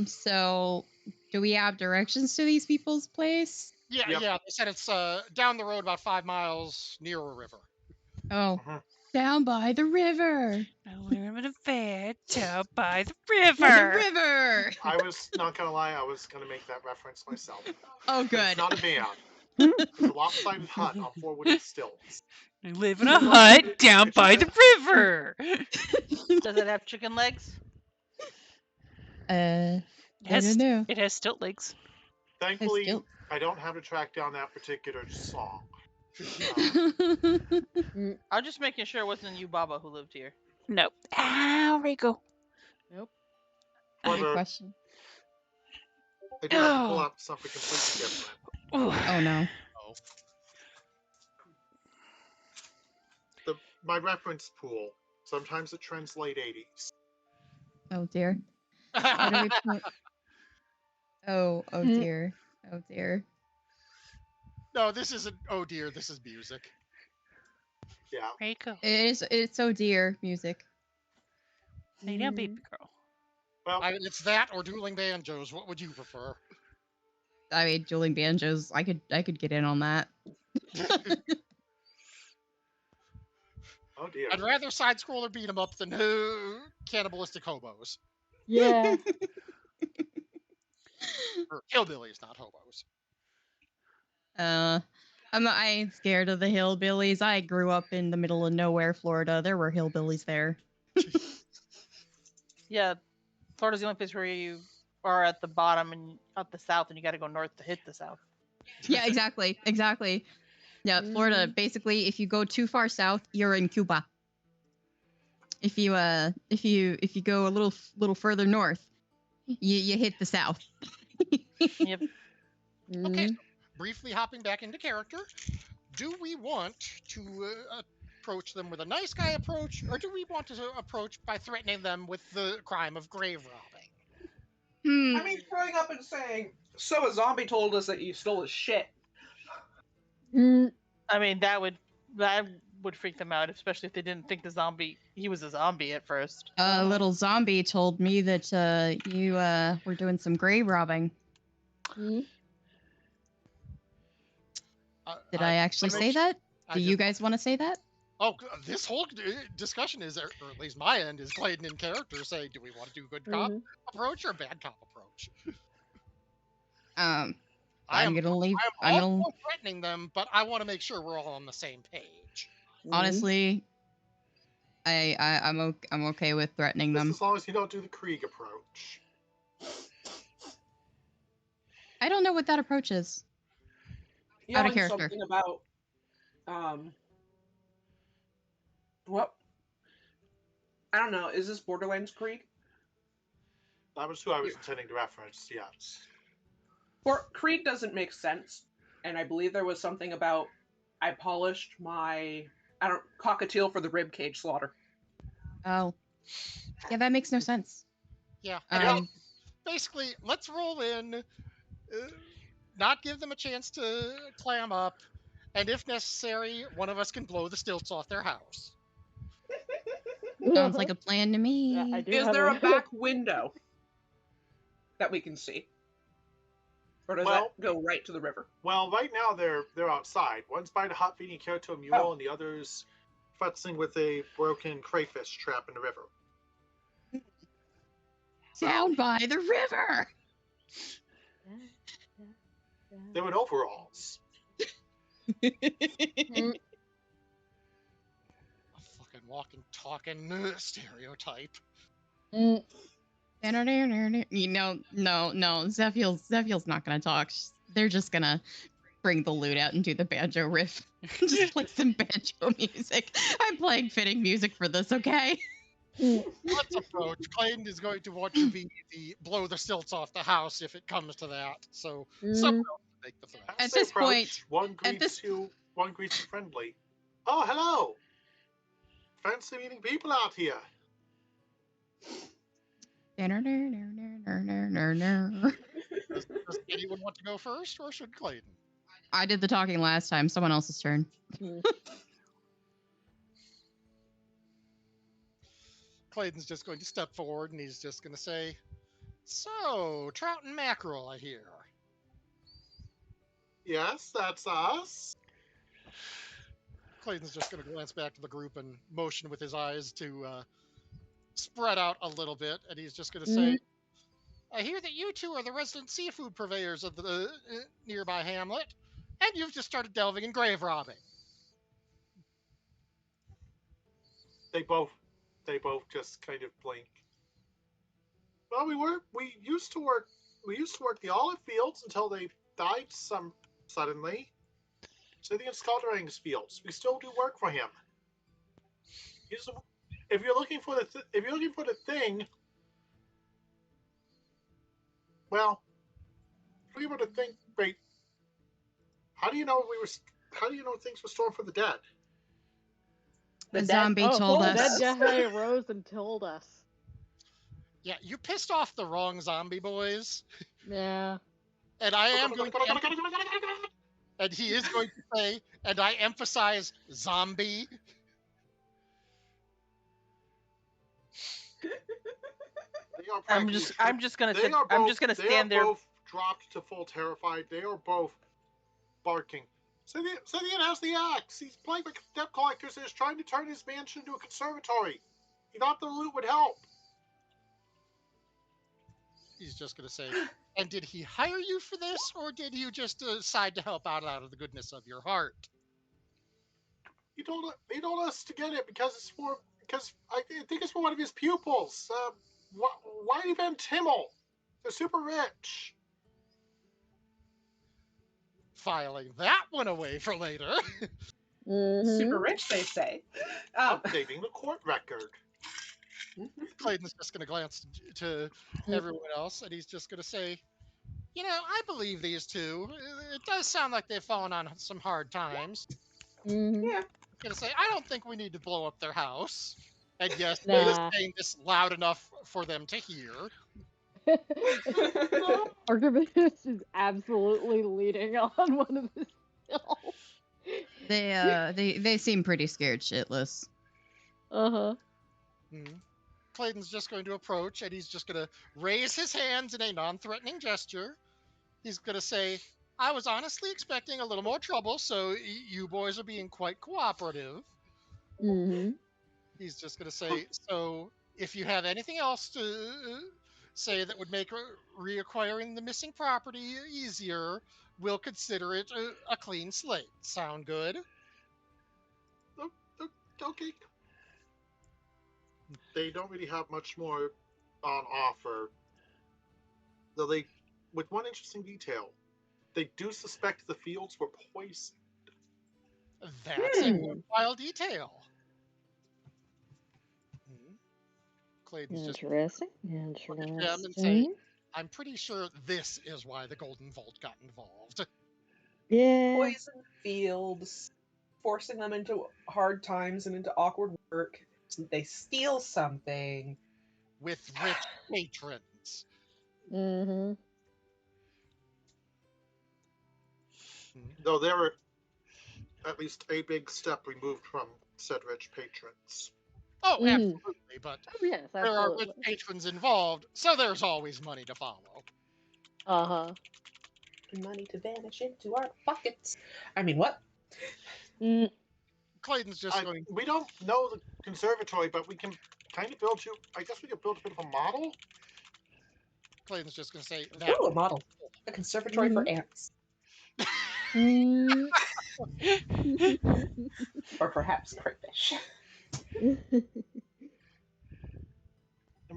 so do we have directions to these people's place? Yeah, Yep. yeah. They said it's down the road about 5 miles near a river. Oh, Mhm. down by the river. A little bit of fair down by the By the river. river. I was not gonna lie. I was gonna make that reference myself. Oh, But good. it's not a van. It's a lopsided hut on 4 wooden stilts. I live in a hut down by the river. Does it have chicken legs? I It don't know. It has stilt legs. Thankfully, still- I don't have to track down that particular song. I'm just making sure it wasn't you, Baba, who lived here. Nope. Ow, Rico. Nope. Good However, question. I do have to pull out something completely different. Ooh. Oh no. My reference pool. Sometimes it trends late 80s. Oh dear. What do we put? Oh dear. Oh dear. No, this isn't. Oh dear, this is music. Yeah. Rico. It's oh dear music. Lay down, baby girl. Well, It's that or dueling banjos. What would you prefer? I mean, dueling banjos. I could get in on that. oh dear. I'd rather side scroller beat 'em up than cannibalistic hobos. Yeah. Or hillbillies, not hobos. I ain't scared of the hillbillies. I grew up in the middle of nowhere, Florida. There were hillbillies there. Yeah, Florida's the only place where you are at the bottom and at the south, and you got to go north to hit the south. Yeah, exactly. Yeah, Florida. Basically, if you go too far south, you're in Cuba. If you go a little further north, you hit the south. Yep. Okay, so briefly hopping back into character, do we want to approach them with a nice guy approach, or do we want to approach by threatening them with the crime of grave robbing? Hmm. I mean, throwing up and saying, so a zombie told us that you stole his shit. I mean, that would freak them out, especially if they didn't think he was a zombie at first. A little zombie told me that you were doing some grave robbing. Did I actually say that? Do you guys want to say that? Oh, this whole discussion is, or at least my end, is Clayton in character saying, do we want to do good cop approach or bad cop approach? I'm gonna leave. I'm also threatening them, but I want to make sure we're all on the same page. Honestly, I'm okay with threatening Just them. as long as you don't do the Krieg approach. I don't know what that approach is. Out of Yelling character. something about, what? I don't know. Is this Borderlands Krieg? That was who I was intending to reference, yes. Or Krieg doesn't make sense, and I believe there was something about I polished my cockatiel for the ribcage slaughter. Oh, yeah, that makes no sense. Yeah. Um, Basically, let's roll in, not give them a chance to clam up, and if necessary, one of us can blow the stilts off their house. Sounds like a plan to me. I do Is have there a back window that we can see? Or does Well- that go right to the river? Well, right now they're outside. One's by the hut feeding care to a mule, Oh. and the other's futzing with a broken crayfish trap in the river. Down by the river. They're in overalls. A fucking walking, talking stereotype. You know, no. Zephiel's not gonna talk. They're just gonna bring the lute out and do the banjo riff. Just play some banjo music. I'm playing fitting music for this, okay? Let's approach. Clayton is going to want to be the blow the stilts off the house if it comes to that. So someone else to make the threat. As At they this approach, point- one greets you friendly. Oh, hello! Fancy meeting people out here. Does anyone want to go first, or should Clayton? I did the talking last time. Someone else's turn. Clayton's just going to step forward and he's just going to say, "So, trout and mackerel, I hear." Yes, that's us. Clayton's just going to glance back to the group and motion with his eyes to spread out a little bit, and he's just going to say, "I hear that you two are the resident seafood purveyors of the nearby hamlet, and you've just started delving in grave robbing." They both just kind of blink. Well, we used to work the olive fields until they died suddenly. Scythian Scalderang's fields. We still do work for him. If you're looking for the thing, well, looking for the thing. Wait, how do you know things were stored for the dead? The dead- zombie Oh, told the us. dead guy arose and told us. Yeah, you pissed off the wrong zombie boys, Yeah. and I am going to, and he is going to say, and I emphasize zombie. They are I'm practically- just gonna They sit, are I'm both- just gonna they stand are there. both dropped to full terrified. They are both barking. Scythian has the axe. He's playing with debt collectors and is trying to turn his mansion into a conservatory. He thought the loot would help. He's just going to say, "And did he hire you for this, or did you just decide to help out of the goodness of your heart?" He told us to get it because I think it's for one of his pupils. Whitey Van Timmel. They're super rich. Filing that one away for later. Super rich, they say. Updating the court record. Clayton's just going to glance to everyone else, and he's just going to say, "You know, I believe these two. It does sound like they've fallen on some hard times." Yeah. I'm going to say, "I don't think we need to blow up their house." And yes, he Nah. is saying this loud enough for them to hear. Archivist is absolutely leaning on one of his skills. They seem pretty scared shitless. Uh-huh. Clayton's just going to approach, and he's just going to raise his hands in a non-threatening gesture. He's going to say, "I was honestly expecting a little more trouble, so you boys are being quite cooperative." He's just going to say, "So if you have anything else to say that would make reacquiring the missing property easier, we'll consider it a clean slate. Sound good?" Okay. They don't really have much more on offer. Though with one interesting detail, they do suspect the fields were poisoned. That's a worthwhile detail. Clayton's just Interesting. look at them and say, Interesting. "I'm pretty sure this is why the Golden Vault got involved." Yeah. Poison fields, forcing them into hard times and into awkward work. They steal something. With rich patrons. Though they were at least a big step removed from said rich patrons. Oh, Mhm. absolutely. But Oh, yes, there are rich absolutely. patrons involved, so there's always money to follow. Uh-huh. Money to vanish into our pockets. I mean, what? Mm, Clayton's just going. We don't know the conservatory, but we can kind of build you. I guess we could build a bit of a model. Clayton's just going to say that. Ooh, a model. A conservatory for ants. mm. Or perhaps crayfish. Let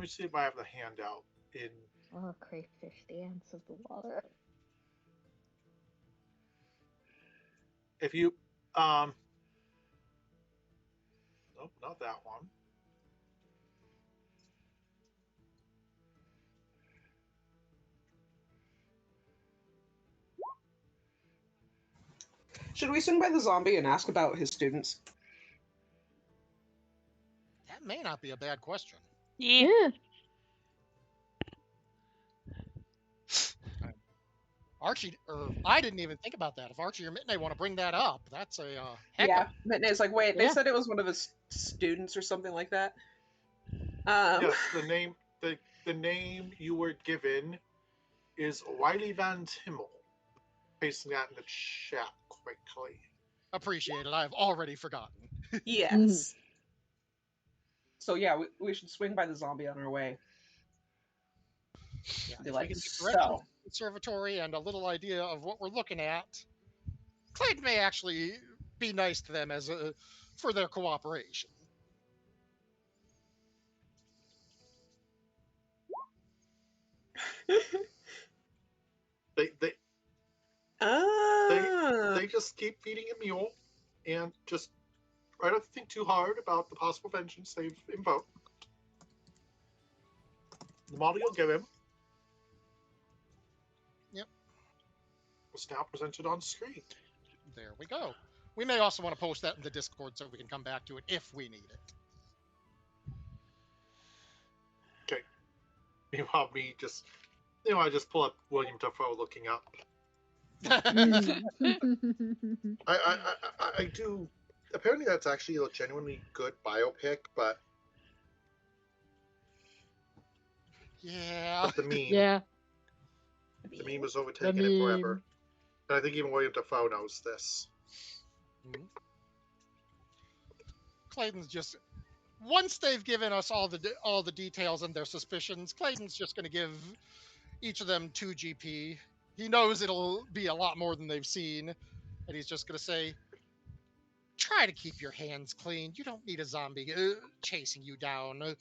me see if I have the handout in. Oh, crayfish, the ants of the water. If you, nope, not that one. Should we swing by the zombie and ask about his students? That may not be a bad question. Yeah. Yeah. Archie, or I didn't even think about that. If Archie or Mitney want to bring that up, that's a heck Yeah. of. Mitney's like, wait, they Yeah. said it was one of his students or something like that. Yes, the name you were given is Wiley Van Timmel. Pasting that in the chat quickly. Appreciate it. I've already forgotten. Yes. So yeah, we should swing by the zombie on our way. Yeah, Be if like, we can get directions so. to the conservatory and a little idea of what we're looking at, Clayton may actually be nice to them as for their cooperation. They Ah. just keep feeding a mule, and just try not to think too hard about the possible vengeance they've invoked. The model you'll give him. Yep. Was now presented on screen. There we go. We may also want to post that in the Discord so we can come back to it if we need it. Okay. Meanwhile, me just, I just pull up William Dafoe looking up. I do. Apparently, that's actually a genuinely good biopic, but Yeah. the meme, Yeah. the meme was The overtaking it forever. meme. And I think even William Dafoe knows this. Clayton's just once they've given us all the details and their suspicions, Clayton's just going to give each of them 2 GP. He knows it'll be a lot more than they've seen, and he's just going to say, "Try to keep your hands clean. You don't need a zombie chasing you down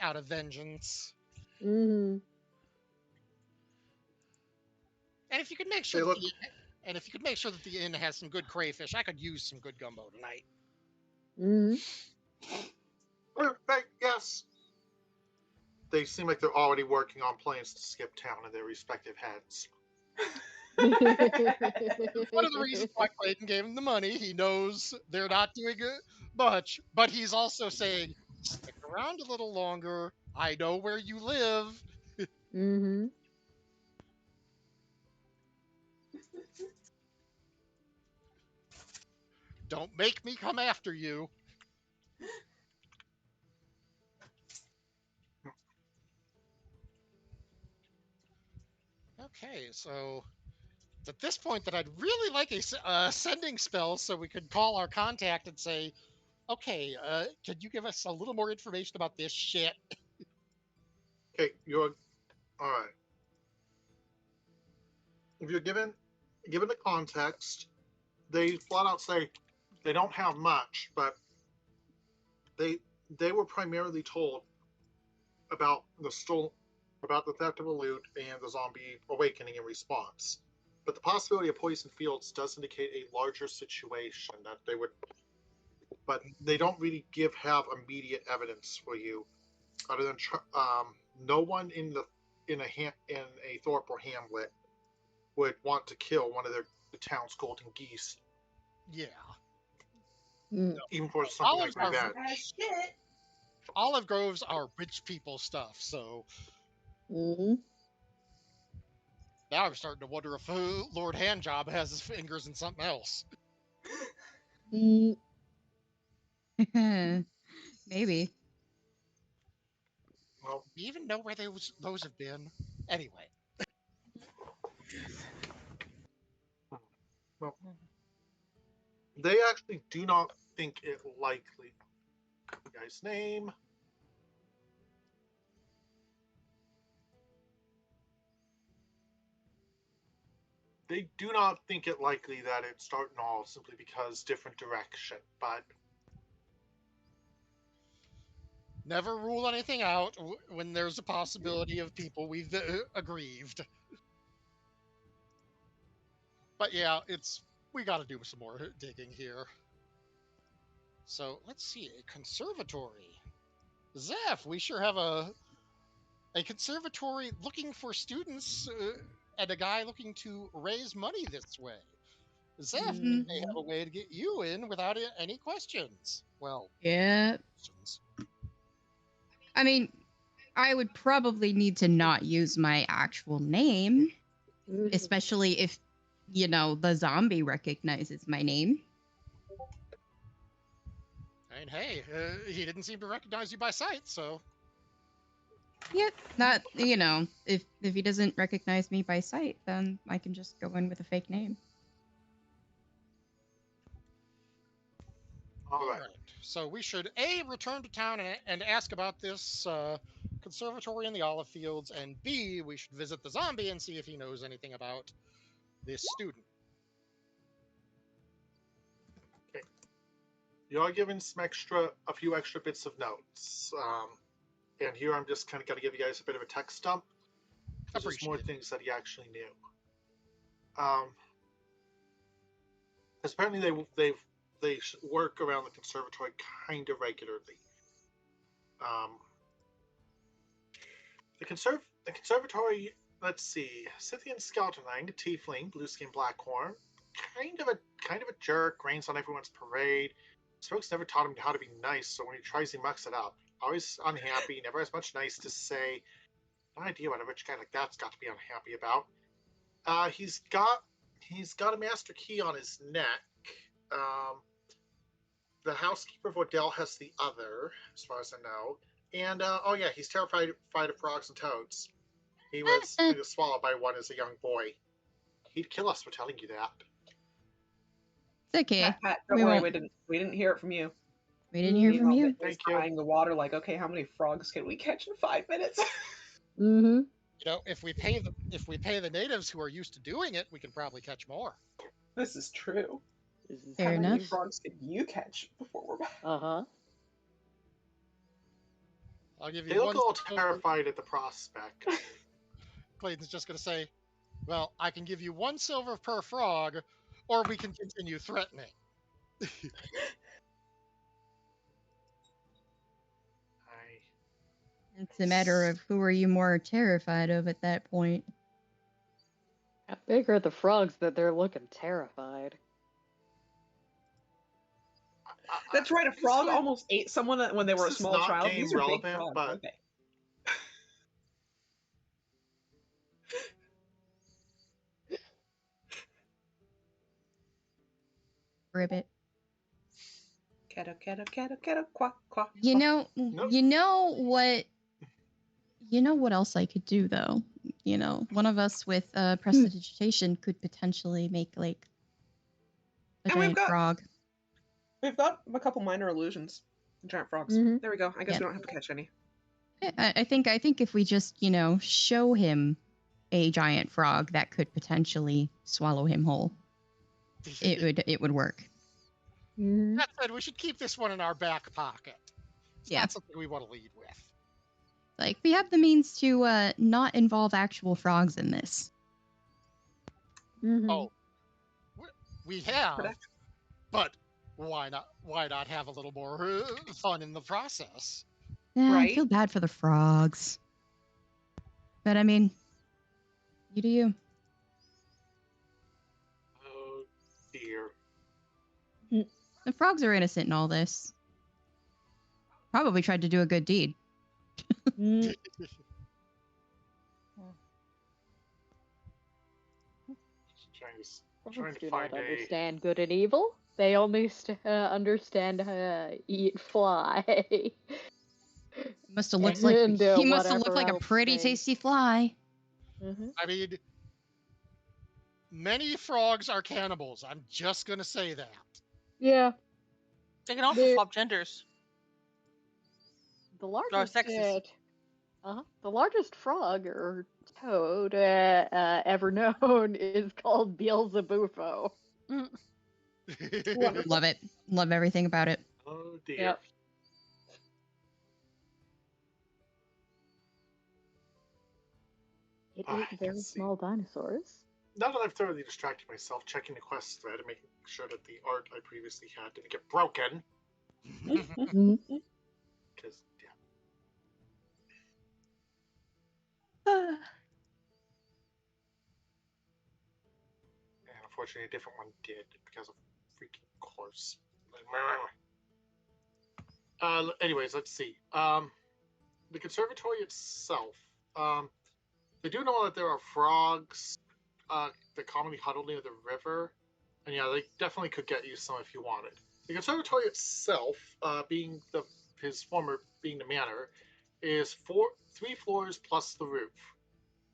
out of vengeance." Mm-hmm. And if you could make sure that the inn has some good crayfish, I could use some good gumbo tonight. Mm-hmm. Right, yes. They seem like they're already working on plans to skip town in their respective heads. One of the reasons why Clayton gave him the money, he knows they're not doing much, but he's also saying, stick around a little longer. I know where you live. Mm-hmm. Don't make me come after you. Okay, so it's at this point that I'd really like a sending spell so we could call our contact and say, okay, could you give us a little more information about this shit? Okay, you're all right. If you're given the context, they flat out say they don't have much, but they were primarily told about the theft of a loot and the zombie awakening in response. But the possibility of poison fields does indicate a larger situation that they would, but they don't really have immediate evidence for you, other than no one in a Thorpe or Hamlet would want to kill one of the town's golden geese, Yeah. Mm. even for something like Olives are revenge. Shit. Olive groves are rich people stuff, so Mm-hmm. now I'm starting to wonder if Lord Handjob has his fingers in something else. Mm. Maybe. Well, Do you even know where those have been? Anyway. well, they actually do not think it likely. Guy's name. They do not think it likely that it started all simply because different direction, but Never rule anything out when there's a possibility of people we've aggrieved. But yeah, we got to do some more digging here. So let's see, a conservatory. Zeph, we sure have a conservatory looking for students and a guy looking to raise money this way. Zeph may have a way to get you in without any questions. Well, Yeah. questions. I mean, I would probably need to not use my actual name, especially if, the zombie recognizes my name. And hey, he didn't seem to recognize you by sight, so Yeah, not, if he doesn't recognize me by sight, then I can just go in with a fake name. all right. So we should return to town and ask about this conservatory in the olive fields, and B, we should visit the zombie and see if he knows anything about this student. You are given a few extra bits of notes. And here I'm just kind of got to give you guys a bit of a text dump. Because there's more things that he actually knew. Because apparently they work around the conservatory kind of regularly. The conservatory, let's see, Scythian skeleton, a tiefling, blue skin, black horn, kind of a jerk, rains on everyone's parade. His folks never taught him how to be nice, so when he tries, he mucks it up. Always unhappy, never has much nice to say. No idea what a rich guy like that's got to be unhappy about. He's got a master key on his neck. The housekeeper of Odell has the other, as far as I know. And he's terrified of frogs and toads. He was swallowed by one as a young boy. He'd kill us for telling you that. It's okay. Pat, don't worry, we didn't hear it from you. We didn't hear from you. Thank you. Trying the water, like, okay, how many frogs can we catch in 5 minutes? Mm-hmm. If we pay the natives who are used to doing it, we can probably catch more. This is true. Fair how enough. many frogs can you catch before we're back? Uh-huh. I'll give you They look one. a little terrified at the prospect. Clayton's just going to say, well, I can give you 1 silver per frog, or we can continue threatening. It's a matter of who are you more terrified of at that point. How big are the frogs that they're looking terrified? That's right, a frog almost ate someone when they were a This is small not child. game These are big relevant, frogs. but- Okay. Ribbit. Kettle, quack, quack. You know what else I could do though? One of us with prestidigitation could potentially make like a And we've giant got- frog. We've got a couple minor illusions. Giant frogs. Mhm. There we go. I guess Yeah. we don't have to catch any. I think if we just show him a giant frog that could potentially swallow him whole, it would work. Mm-hmm. That said, we should keep this one in our back pocket. It's Yeah. not something we want to lead with. Like we have the means to not involve actual frogs in this. Mm-hmm. Oh, we have, Correct. but why not? Why not have a little more fun in the process? Yeah, I Right. feel bad for the frogs. But I mean, you do you. Oh dear. The frogs are innocent in all this. Probably tried to do a good deed. Mm-hmm. Trying to Do find not a. understand good and evil. They only understand eat fly. Must have looked like And he must have looked whatever like a else pretty they- tasty fly. Mhm. I mean, many frogs are cannibals. I'm just gonna say that. Yeah, They can also They're- swap genders. the largest sexes. the largest frog or toad ever known is called Beelzebufo. Wonderful. Love it. Love everything about it. Oh dear. Yep. It Ah, ate very let's see. small dinosaurs. Now that I've thoroughly distracted myself checking the quest thread and making sure that the art I previously had didn't get broken, Mhm. because yeah. And unfortunately, a different one did because of freaking course. Anyways, let's see. The conservatory itself. They do know that there are frogs that commonly huddle near the river, and yeah, they definitely could get you some if you wanted. The conservatory itself, being his former being the manor, is 3 floors plus the roof.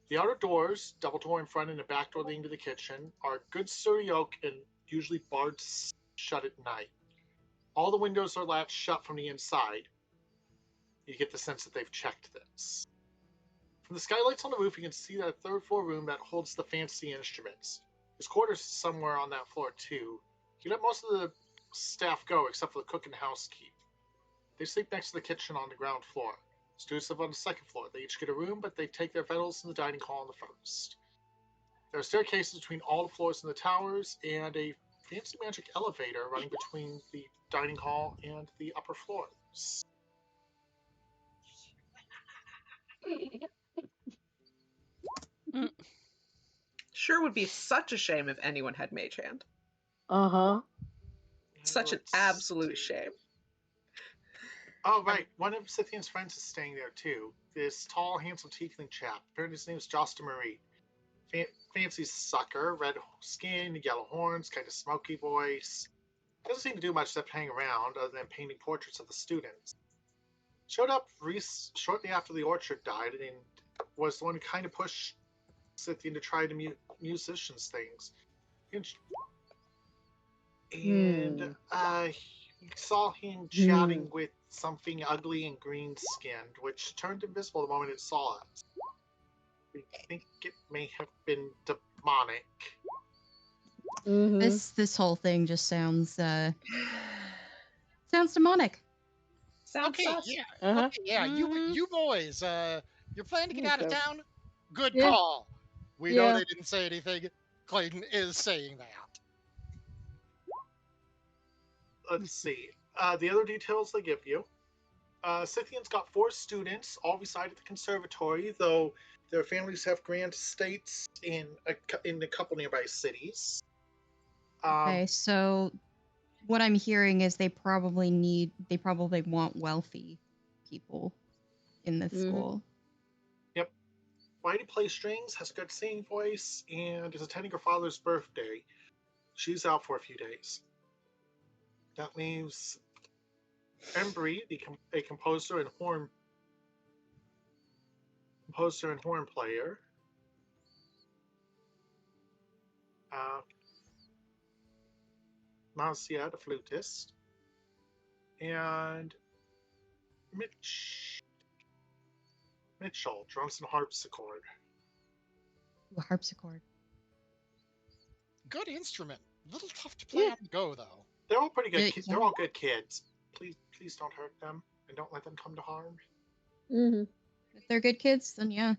The outer doors, double door in front and a back door leading to the kitchen, are good sturdy oak and usually barred shut at night. All the windows are latched shut from the inside. You get the sense that they've checked this. From the skylights on the roof, you can see that third floor room that holds the fancy instruments. His quarters somewhere on that floor too. He let most of the staff go except for the cook and housekeep. They sleep next to the kitchen on the ground floor. Students live on the second floor. They each get a room, but they take their victuals in the dining hall on the first. There are staircases between all the floors in the towers, and a fancy magic elevator running between the dining hall and the upper floors. Sure would be such a shame if anyone had Mage Hand. Uh-huh. Such an Let's absolute see. shame. Oh, right. One of Scythian's friends is staying there, too. This tall, handsome tiefling chap. Apparently his name is Josta Marie. Fancy sucker, red skin, yellow horns, kind of smoky voice. Doesn't seem to do much except hang around, other than painting portraits of the students. Showed up shortly after the orchard died, and was the one who kind of pushed Scythian to try the musicians things. And he saw him chatting with something ugly and green-skinned, which turned invisible the moment it saw us. We think it may have been demonic. Mhm. This whole thing just sounds sounds demonic. Sounds Okay, sus. yeah. Uh-huh. Okay, yeah. Mhm. You boys, you're planning to get out of So- town? Good Yeah. call. We know Yeah. they didn't say anything. Clayton is saying that. Let's see. The other details they give you. Scythian's got 4 students, all reside at the conservatory, though their families have grand estates in a couple nearby cities. Okay, so what I'm hearing is they probably want wealthy people in this Mhm. school. Whitey plays strings, has a good singing voice, and is attending her father's birthday. She's out for a few days. That leaves Embry, a composer and horn player. Marcia, the flutist, and Mitchell drums and harpsichord. Ooh, harpsichord. Good instrument. A little tough to play Yeah. on the go, though. They're all pretty good. Yeah, They're yeah. all good kids. Please don't hurt them, and don't let them come to harm. Mhm. If they're good kids, then yeah,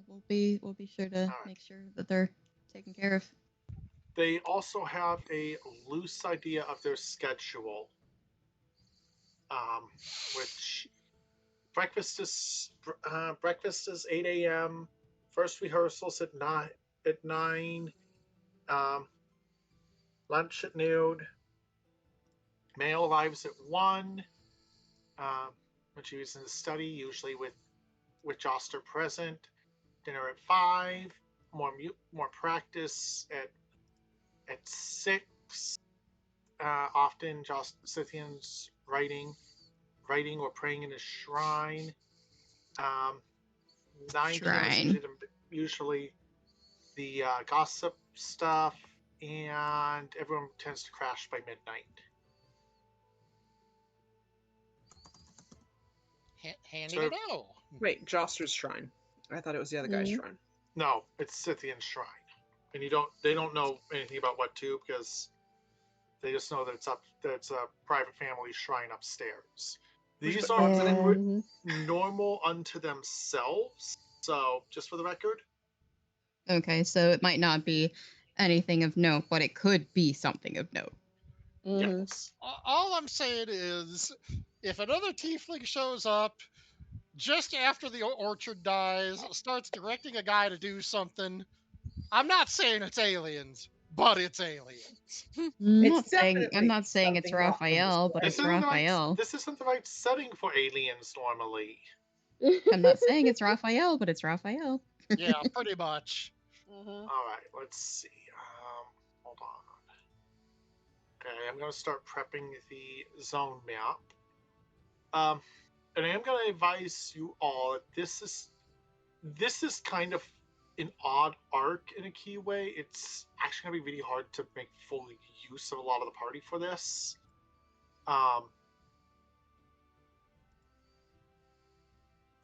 we'll be sure to Alright. make sure that they're taken care of. They also have a loose idea of their schedule, which breakfast is 8 a.m. First rehearsals at 9. Lunch at noon. Mail arrives at 1. Which he was in the study, usually with Joster present. Dinner at 5. More practice at 6. often Scythians writing or praying in a shrine. 9 p.m. is Shrine. usually the gossip stuff, and everyone tends to crash by midnight. Handy So- to know. Wait, Joster's shrine. I thought it was the other guy's Mhm. shrine. No, it's Scythian shrine, and they don't know anything about what to, because they just know that it's a private family shrine upstairs. These put are dogs in it? normal unto themselves. So, just for the record, Okay, so it might not be anything of note, but it could be something of note. Mhm. yes. All I'm saying is, if another tiefling shows up just after the orchard dies, starts directing a guy to do something, I'm not saying it's aliens, but it's aliens. It's I'm definitely not saying it's something wrong in this Raphael, but play. it's Raphael. This isn't the right setting for aliens normally. I'm not saying it's Raphael, but it's Raphael. Yeah, pretty much. All right, let's see. Hold on. Okay, I'm going to start prepping the zone map. And I am going to advise you all that this is kind of an odd arc in a key way. It's actually going to be really hard to make full use of a lot of the party for this.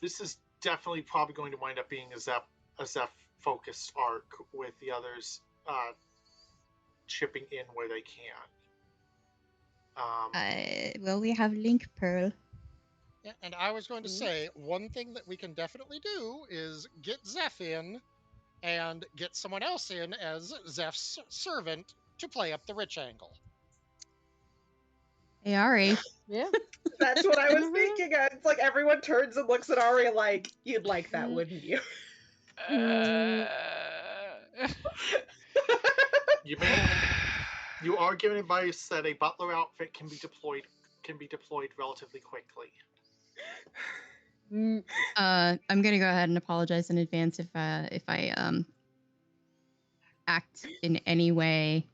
This is definitely probably going to wind up being a Zeph focused arc, with the others chipping in where they can. Well, we have Link Pearl. Yeah, and I was going to say, one thing that we can definitely do is get Zeph in and get someone else in as Zeph's servant to play up the rich angle. Hey, Ari. Yeah. That's what I was thinking. It's like everyone turns and looks at Ari like, you'd like that, wouldn't you? You are given advice that a butler outfit can be deployed relatively quickly. I'm gonna go ahead and apologize in advance if I act in any way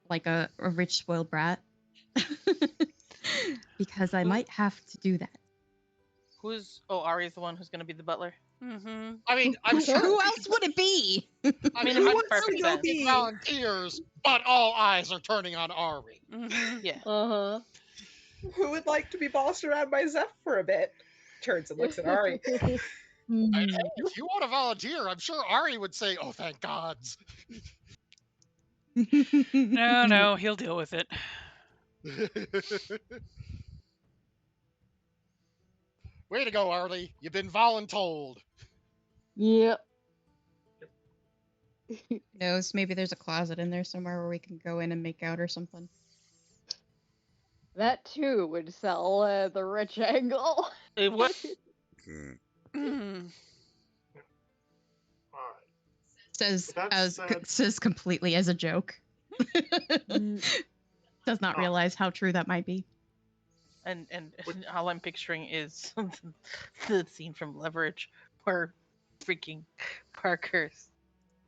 like a rich spoiled brat. Because I might have to do that. Ari's the one who's gonna be the butler? Mm-hmm. I mean, I'm Sure. sure Who else would it be? I mean, mean, it I'm makes perfect sure sense. he volunteers, but all eyes are turning on Ari. Mm-hmm. Yeah. Uh Who would like to be bossed around by Zeph for a bit? Turns and looks at Ari. huh. And hey, if you want to volunteer, I'm sure Ari would say, "Oh, thank gods." No, he'll deal with it. Way to go, Ari. You've been voluntold. Yep. Who knows? Maybe there's a closet in there somewhere where we can go in and make out or something. That too would sell the rich angle. It would. Mm. All right. Says With that said- says completely as a joke. Does not Oh. realize how true that might be. And all I'm picturing is the scene from Leverage where freaking Parker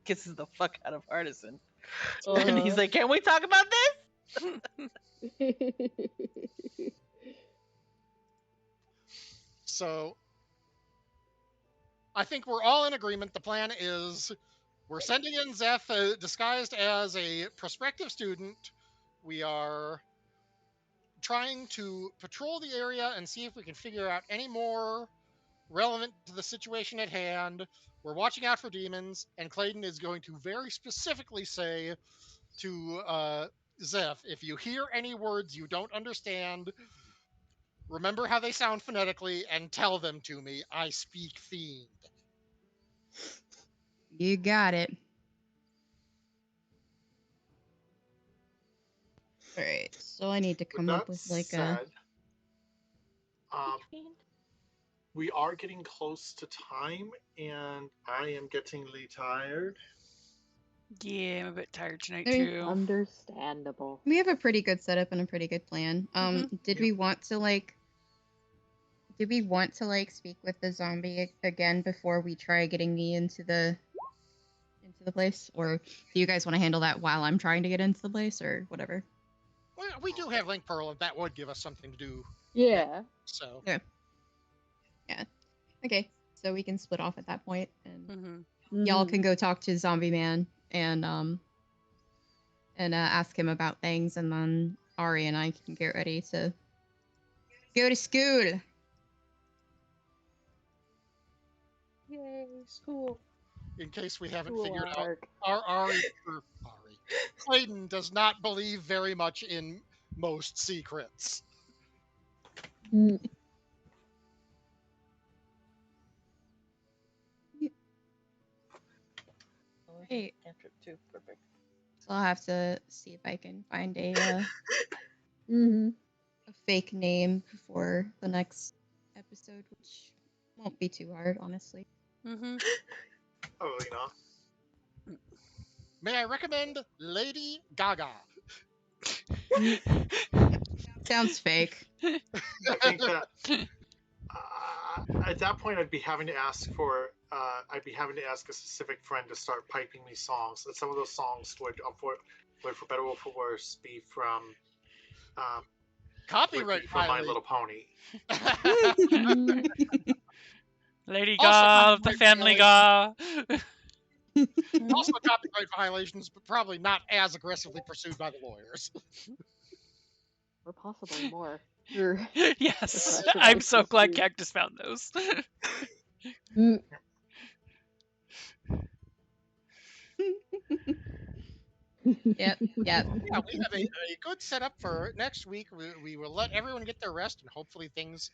kisses the fuck out of Artisan. And he's like, "Can we talk about this?" So, I think we're all in agreement. The plan is we're sending in Zeph disguised as a prospective student. We are trying to patrol the area and see if we can figure out any more relevant to the situation at hand. We're watching out for demons, and Clayton is going to very specifically say to Zeph, if you hear any words you don't understand, remember how they sound phonetically and tell them to me. I speak fiend. You got it. All right, so I need to come up with like a. We are getting close to time, and I am getting really tired. Yeah, I'm a bit tired tonight Hey. too. Understandable. We have a pretty good setup and a pretty good plan. Did we want to like? Did we want to like speak with the zombie again before we try getting me into the the place, or do you guys want to handle that while I'm trying to get into the place, or whatever? Well, we do have Link Pearl, and that would give us something to do. Yeah. So Okay, so we can split off at that point, and Mm-hmm. y'all can go talk to Zombie Man and ask him about things, and then Ari and I can get ready to go to school. Yay, school. in case we haven't Cool figured out, arc. Ari, Clayton does not believe very much in most secrets. Mm. Hey. Cantrip too. Perfect. So I'll have to see if I can find Mm-hmm. a fake name for the next episode, which won't be too hard, honestly. Mm-hmm. Probably not. May I recommend Lady Gaga? Sounds fake. I think that at that point I'd be having to ask a specific friend to start piping me songs, and some of those songs would for better or for worse be from Copyright from My violation. Little Pony. Lady Also Ga of the copyright Family Ga. Also copyright violations, but probably not as aggressively pursued by the lawyers. Or possibly more. Sure. Yes, Refresh I'm device so glad pursued. Cactus found those. Mm. Yep. Yeah, we have a good setup for next week. We will let everyone get their rest, and hopefully things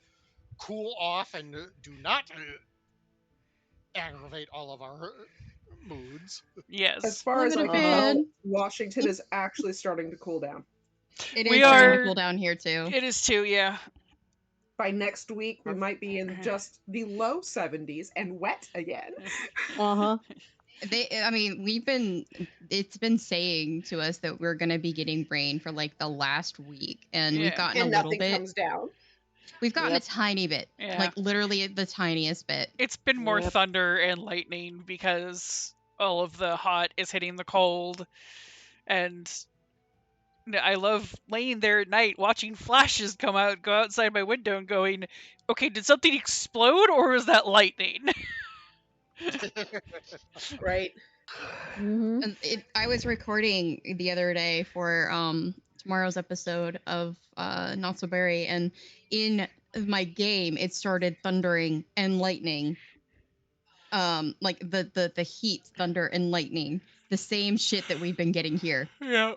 cool off and do not aggravate all of our moods. As Yes. far Live as in I a can tell, van. Washington is actually starting to cool down. It We is starting to are- cool down here too. It is too, yeah. By next week, we might be in just the low 70s and wet again. Uh-huh. It's been saying to us that we're gonna be getting rain for like the last week, and we've Yeah. gotten And a little nothing bit. comes down. We've gotten Yep. a tiny bit, Yeah. like literally the tiniest bit. It's been more Yep. thunder and lightning because all of the hot is hitting the cold. And I love laying there at night watching flashes go outside my window and going, okay, did something explode or was that lightning? Right. Mm-hmm. And I was recording the other day for tomorrow's episode of Not So Berry, and in my game it started thundering and lightning. Like the heat, thunder and lightning, the same shit that we've been getting here. Yeah.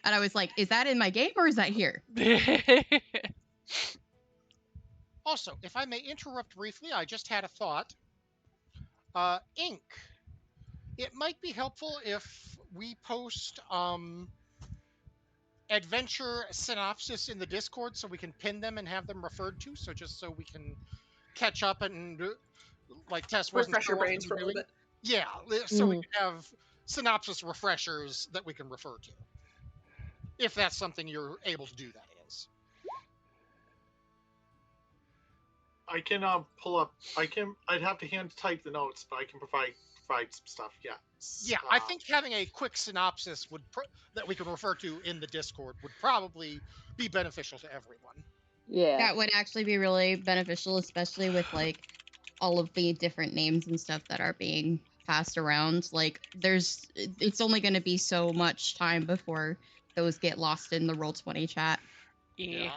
And I was like, is that in my game or is that here? Also, if I may interrupt briefly, I just had a thought. Ink. It might be helpful if we post adventure synopsis in the Discord so we can pin them and have them referred to. So just so we can catch up and like Tess wasn't Refresh sure your what brains we for were a little doing. bit. Yeah, so we can have synopsis refreshers that we can refer to. If that's something you're able to do, that is. I can pull up. I'd have to hand type the notes, but I can provide some stuff. Yes. Yeah, I think having a quick synopsis that we can refer to in the Discord would probably be beneficial to everyone. Yeah. That would actually be really beneficial, especially with like all of the different names and stuff that are being passed around. Like it's only going to be so much time before those get lost in the Roll20 chat. Yeah.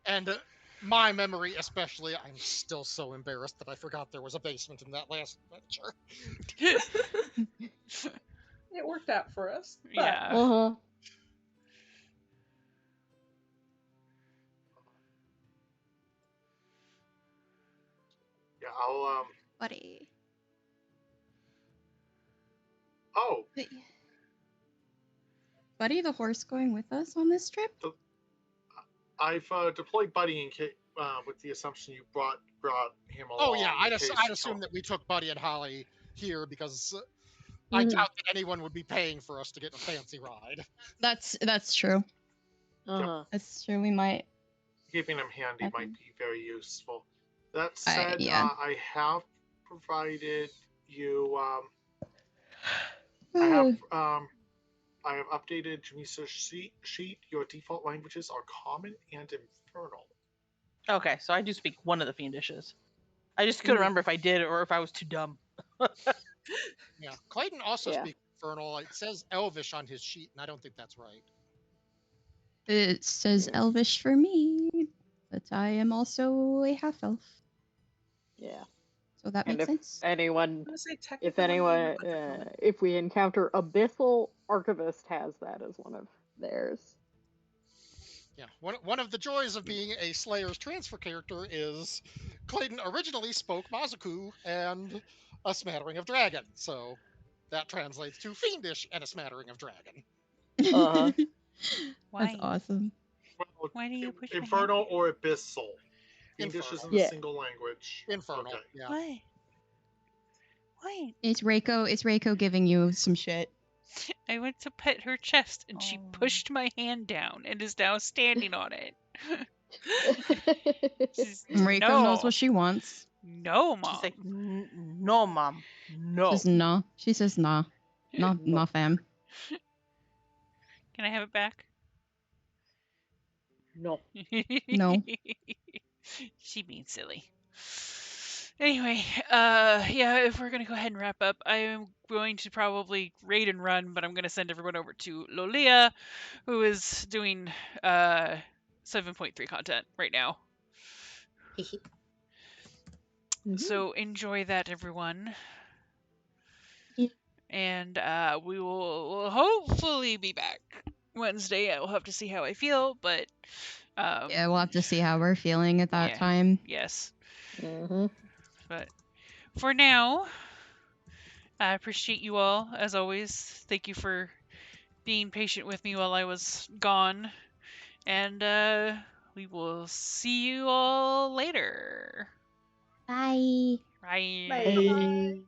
And my memory, especially, I'm still so embarrassed that I forgot there was a basement in that last adventure. It worked out for us. But Yeah. Uh-huh. Yeah, I'll Buddy. Oh, Buddy, the horse going with us on this trip? I've deployed Buddy with the assumption you brought him along. Oh yeah, I'd in case assume that we took Buddy and Holly here because Mm-hmm. I doubt that anyone would be paying for us to get a fancy ride. That's true. Uh-huh. That's true. We might. keeping him handy Okay. might be very useful. That said, yeah. I have provided you I have updated Jamisa's sheet. Your default languages are Common and Infernal. Okay, so I do speak one of the fiendishes. I just couldn't remember if I did or if I was too dumb. Yeah, Clayton also Yeah. speaks Infernal. It says Elvish on his sheet, and I don't think that's right. It says Elvish for me, but I am also a half elf, Yeah. so that And makes sense. anyone, I'm gonna say if technically anyone, but they're common. if we encounter Abyssal, Archivist has that as one of theirs. Yeah, one of the joys of being a Slayer's transfer character is Clayton originally spoke Mazuku and a smattering of Dragon, so that translates to Fiendish and a smattering of Dragon. Uh-huh. That's Why? awesome. Well, Why do you push my hand? Infernal or Abyssal. Fiendish Infernal. isn't a Yeah. single language. Infernal. Okay. Yeah. Why? Why? It's Reiko giving you some shit. I went to pet her chest and she Oh. pushed my hand down and is now standing on it. She's, Reiko knows no, what she wants. no, mom. She's like, no, mom, no. She's no. She says nah. Nah, nah, fam. Can I have it back? No. No. She being silly. Anyway, yeah, if we're gonna go ahead and wrap up, I am going to probably raid and run, but I'm gonna send everyone over to Lolia, who is doing 7.3 content right now. So enjoy that, everyone. Yeah. And we will hopefully be back Wednesday. I will have to see how I feel, but Yeah, we'll have to see how we're feeling at that yeah. time. Yes. Mm-hmm. But for now, I appreciate you all as always. Thank you for being patient with me while I was gone, and we will see you all later. Bye. Bye. Bye.